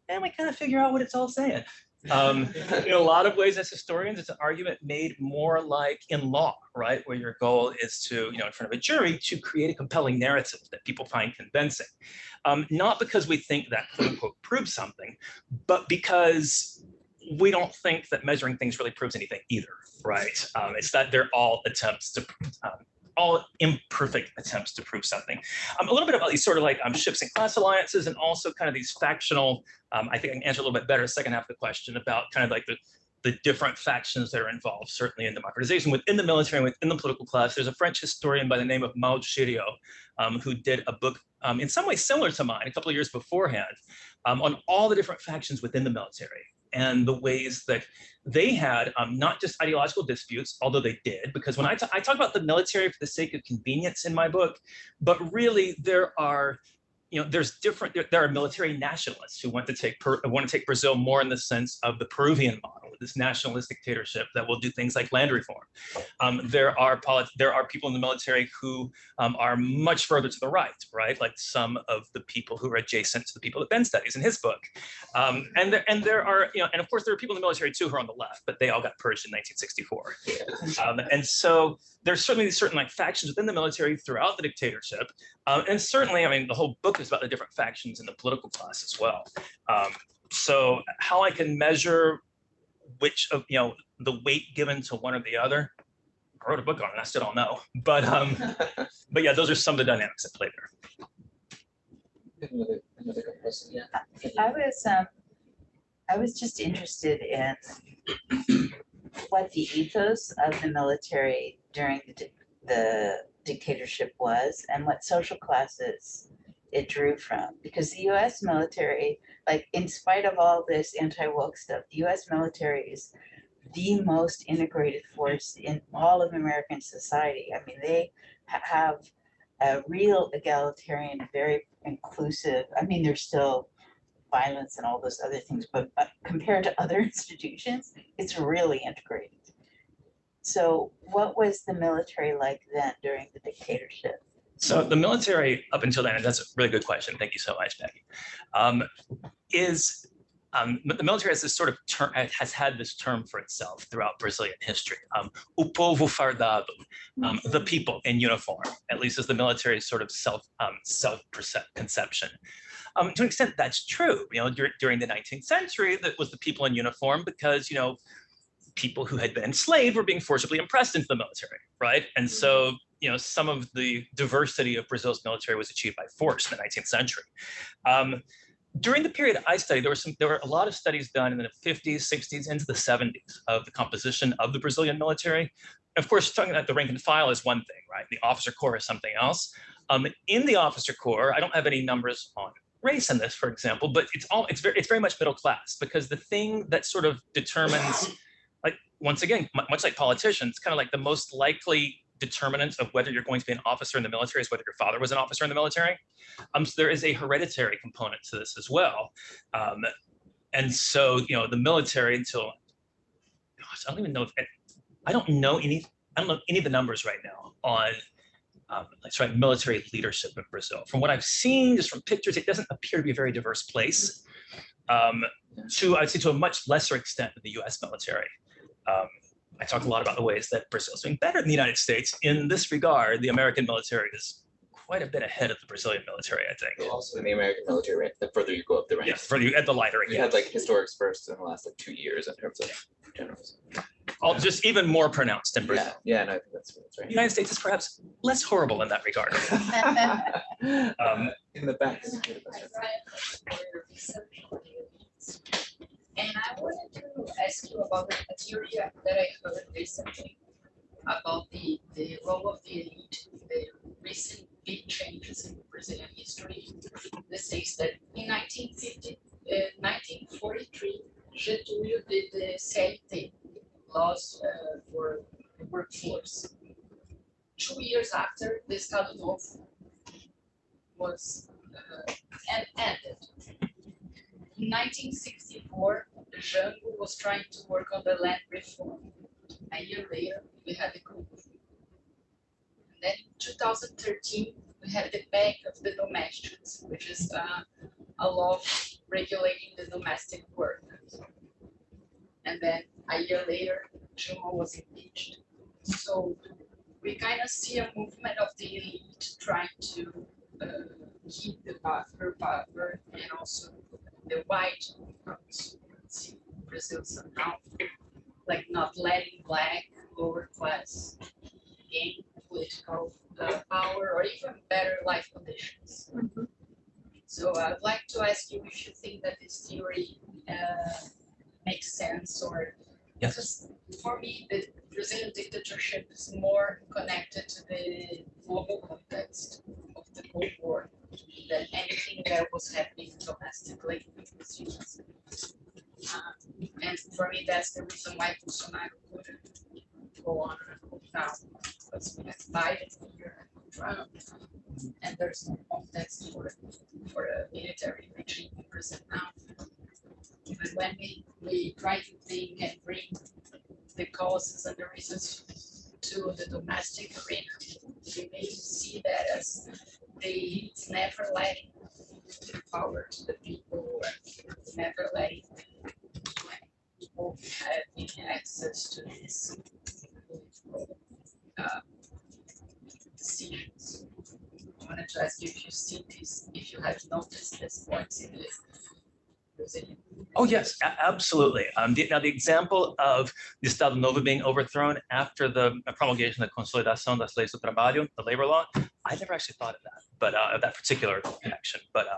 and we kind of figure out what it's all saying. In a lot of ways, as historians, it's an argument made more like in law, right? Where your goal is to, you know, in front of a jury, to create a compelling narrative that people find convincing. Not because we think that quote unquote proves something, but because we don't think that measuring things really proves anything either, right? It's that they're all attempts to, all imperfect attempts to prove something. A little bit about these sort of like shifts in class alliances, and also kind of these factional, I think I can answer a little bit better the second half of the question about kind of like the different factions that are involved, certainly in democratization within the military and within the political class. There's a French historian by the name of Maud Chirio, who did a book in some ways similar to mine a couple of years beforehand, on all the different factions within the military and the ways that they had not just ideological disputes, although they did, because when I talk about the military for the sake of convenience in my book, but really there are, you know, there are military nationalists who want to take Brazil more in the sense of the Peruvian model, this nationalist dictatorship that will do things like land reform. There are people in the military who are much further to the right? Like some of the people who are adjacent to the people that Ben studies in his book. And there are, you know, and of course there are people in the military too who are on the left, but they all got purged in 1964. And so there's certainly certain like factions within the military throughout the dictatorship. And certainly, I mean, the whole book is about the different factions in the political class as well. So how I can measure which of, you know, the weight given to one or the other, I wrote a book on it, I still don't know. But yeah, those are some of the dynamics at play there. Another question, yeah. I was just interested in what the ethos of the military during the dictatorship was, and what social classes it drew from. Because the US military, like in spite of all this anti-woke stuff, the US military is the most integrated force in all of American society. I mean, they have a real egalitarian, very inclusive, I mean, there's still violence and all those other things, but compared to other institutions, it's really integrated. So what was the military like then during the dictatorship? So the military up until then, and that's a really good question, thank you so much, Becky, the military has this sort of term, has had this term for itself throughout Brazilian history, o povo fardado, the people in uniform, at least as the military's sort of self-conception. To an extent, that's true. You know, during the 19th century, that was the people in uniform because, you know, people who had been enslaved were being forcibly impressed into the military, right? And so, you know, some of the diversity of Brazil's military was achieved by force in the 19th century. During the period I studied, there were a lot of studies done in the 50s, 60s, into the 70s of the composition of the Brazilian military. Of course, talking about the rank and file is one thing, right? The officer corps is something else. In the officer corps, I don't have any numbers on race in this, for example, but it's very much middle class, because the thing that sort of determines, like, once again, much like politicians, kind of like the most likely determinant of whether you're going to be an officer in the military is whether your father was an officer in the military. So there is a hereditary component to this as well. And so, the military until, gosh, I don't even know if, I don't know any of the numbers right now on military leadership in Brazil. From what I've seen, just from pictures, it doesn't appear to be a very diverse place. I'd say to a much lesser extent than the U.S. military. I talk a lot about the ways that Brazil is doing better than the United States. In this regard, the American military is quite a bit ahead of the Brazilian military, I think. Also in the American military, the further you go up the ranks. Yeah, further you at the lighter. We had like historics first in the last 2 years in terms of generals. Just even more pronounced in Brazil. Yeah, no, I think that's right. The United States is perhaps less horrible in that regard. In the back. And I wanted to ask you about a theory that I heard recently about the role of the elite, the recent big changes in Brazilian history. This says that in 1943, Getúlio did the CLT, laws for the workforce. 2 years after, the Estado Novo was ended. In 1964, Jango was trying to work on the land reform. A year later, we had the coup. And then in 2013, we had the Bank of the Domestics, which is a law regulating the domestic work. And then a year later, Dilma was impeached. So we kind of see a movement of the elite trying to keep her power and also the white Brazil somehow, like not letting black lower class gain political power or even better life conditions. Mhm. So I'd like to ask you if you think that this theory makes sense, or because for me the Brazilian dictatorship is more connected to the global context of the Cold War than anything that was happening domestically with Brazilians. And for me, that's the reason why Bolsonaro couldn't go on and go down, because we have Biden here and Trump, and there's no context for a military regime in Brazil now. Even when we try to think and bring the causes and the reasons to the domestic arena, we may see that as it's never letting the power to the people, never letting people having access to these political decisions. I wanted to ask you if you see this, if you have noticed this points in the Brazilian. Oh, yes, absolutely. Now, the example of the Estado Novo being overthrown after the promulgation of the Consolidação das Leis do Trabalho, the labor law, I never actually thought of that, but that particular connection. But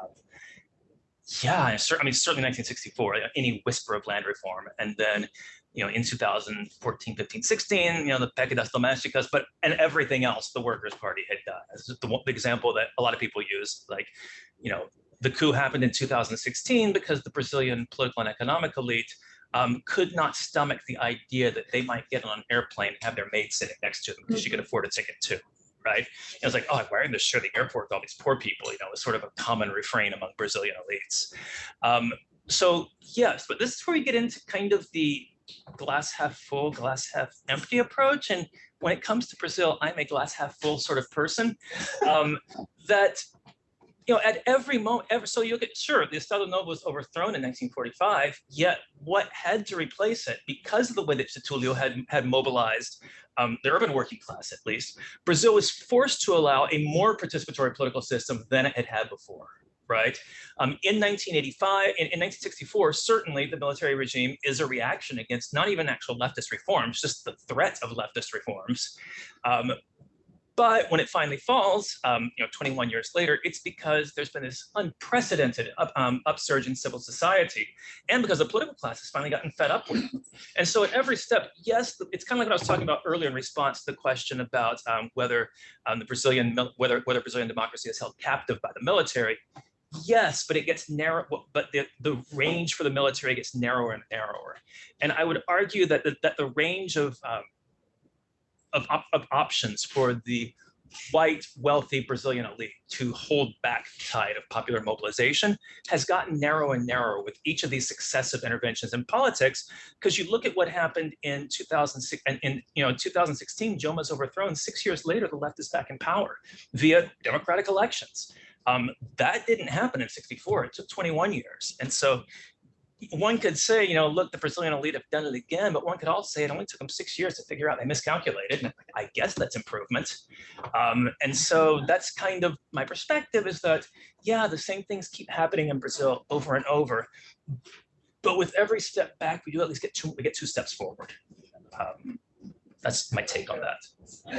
yeah, certainly 1964, any whisper of land reform. And then, in 2014, 15, 16, the PEC das Domésticas, and everything else the Workers' Party had done. This is the example that a lot of people use, like, the coup happened in 2016 because the Brazilian political and economic elite could not stomach the idea that they might get on an airplane and have their maid sitting next to them because you could afford a ticket too, right? And it was like, oh, why are they share the airport with all these poor people? It was sort of a common refrain among Brazilian elites. So yes, but this is where we get into kind of the glass half full, glass half empty approach. And when it comes to Brazil, I'm a glass half full sort of person that, at every moment, so you get, sure, the Estado Novo was overthrown in 1945, yet what had to replace it, because of the way that Getúlio had mobilized the urban working class, at least, Brazil was forced to allow a more participatory political system than it had had before, right? In 1985, in 1964, certainly the military regime is a reaction against not even actual leftist reforms, just the threat of leftist reforms. But when it finally falls, 21 years later, it's because there's been this unprecedented upsurge in civil society, and because the political class has finally gotten fed up with it. And so at every step, yes, it's kind of like what I was talking about earlier in response to the question about whether Brazilian democracy is held captive by the military. Yes, but it gets narrow. But the range for the military gets narrower and narrower. And I would argue that the range of options for the white, wealthy Brazilian elite to hold back the tide of popular mobilization has gotten narrower and narrower with each of these successive interventions in politics. Because you look at what happened in 2006, and in 2016, Dilma's overthrown. 6 years later, the left is back in power via democratic elections. That didn't happen in 64. It took 21 years. And so one could say, look, the Brazilian elite have done it again, but one could also say it only took them 6 years to figure out they miscalculated. And I guess that's improvement. And so that's kind of my perspective, is that, yeah, the same things keep happening in Brazil over and over. But with every step back, we do at least get two steps forward. That's my take on that.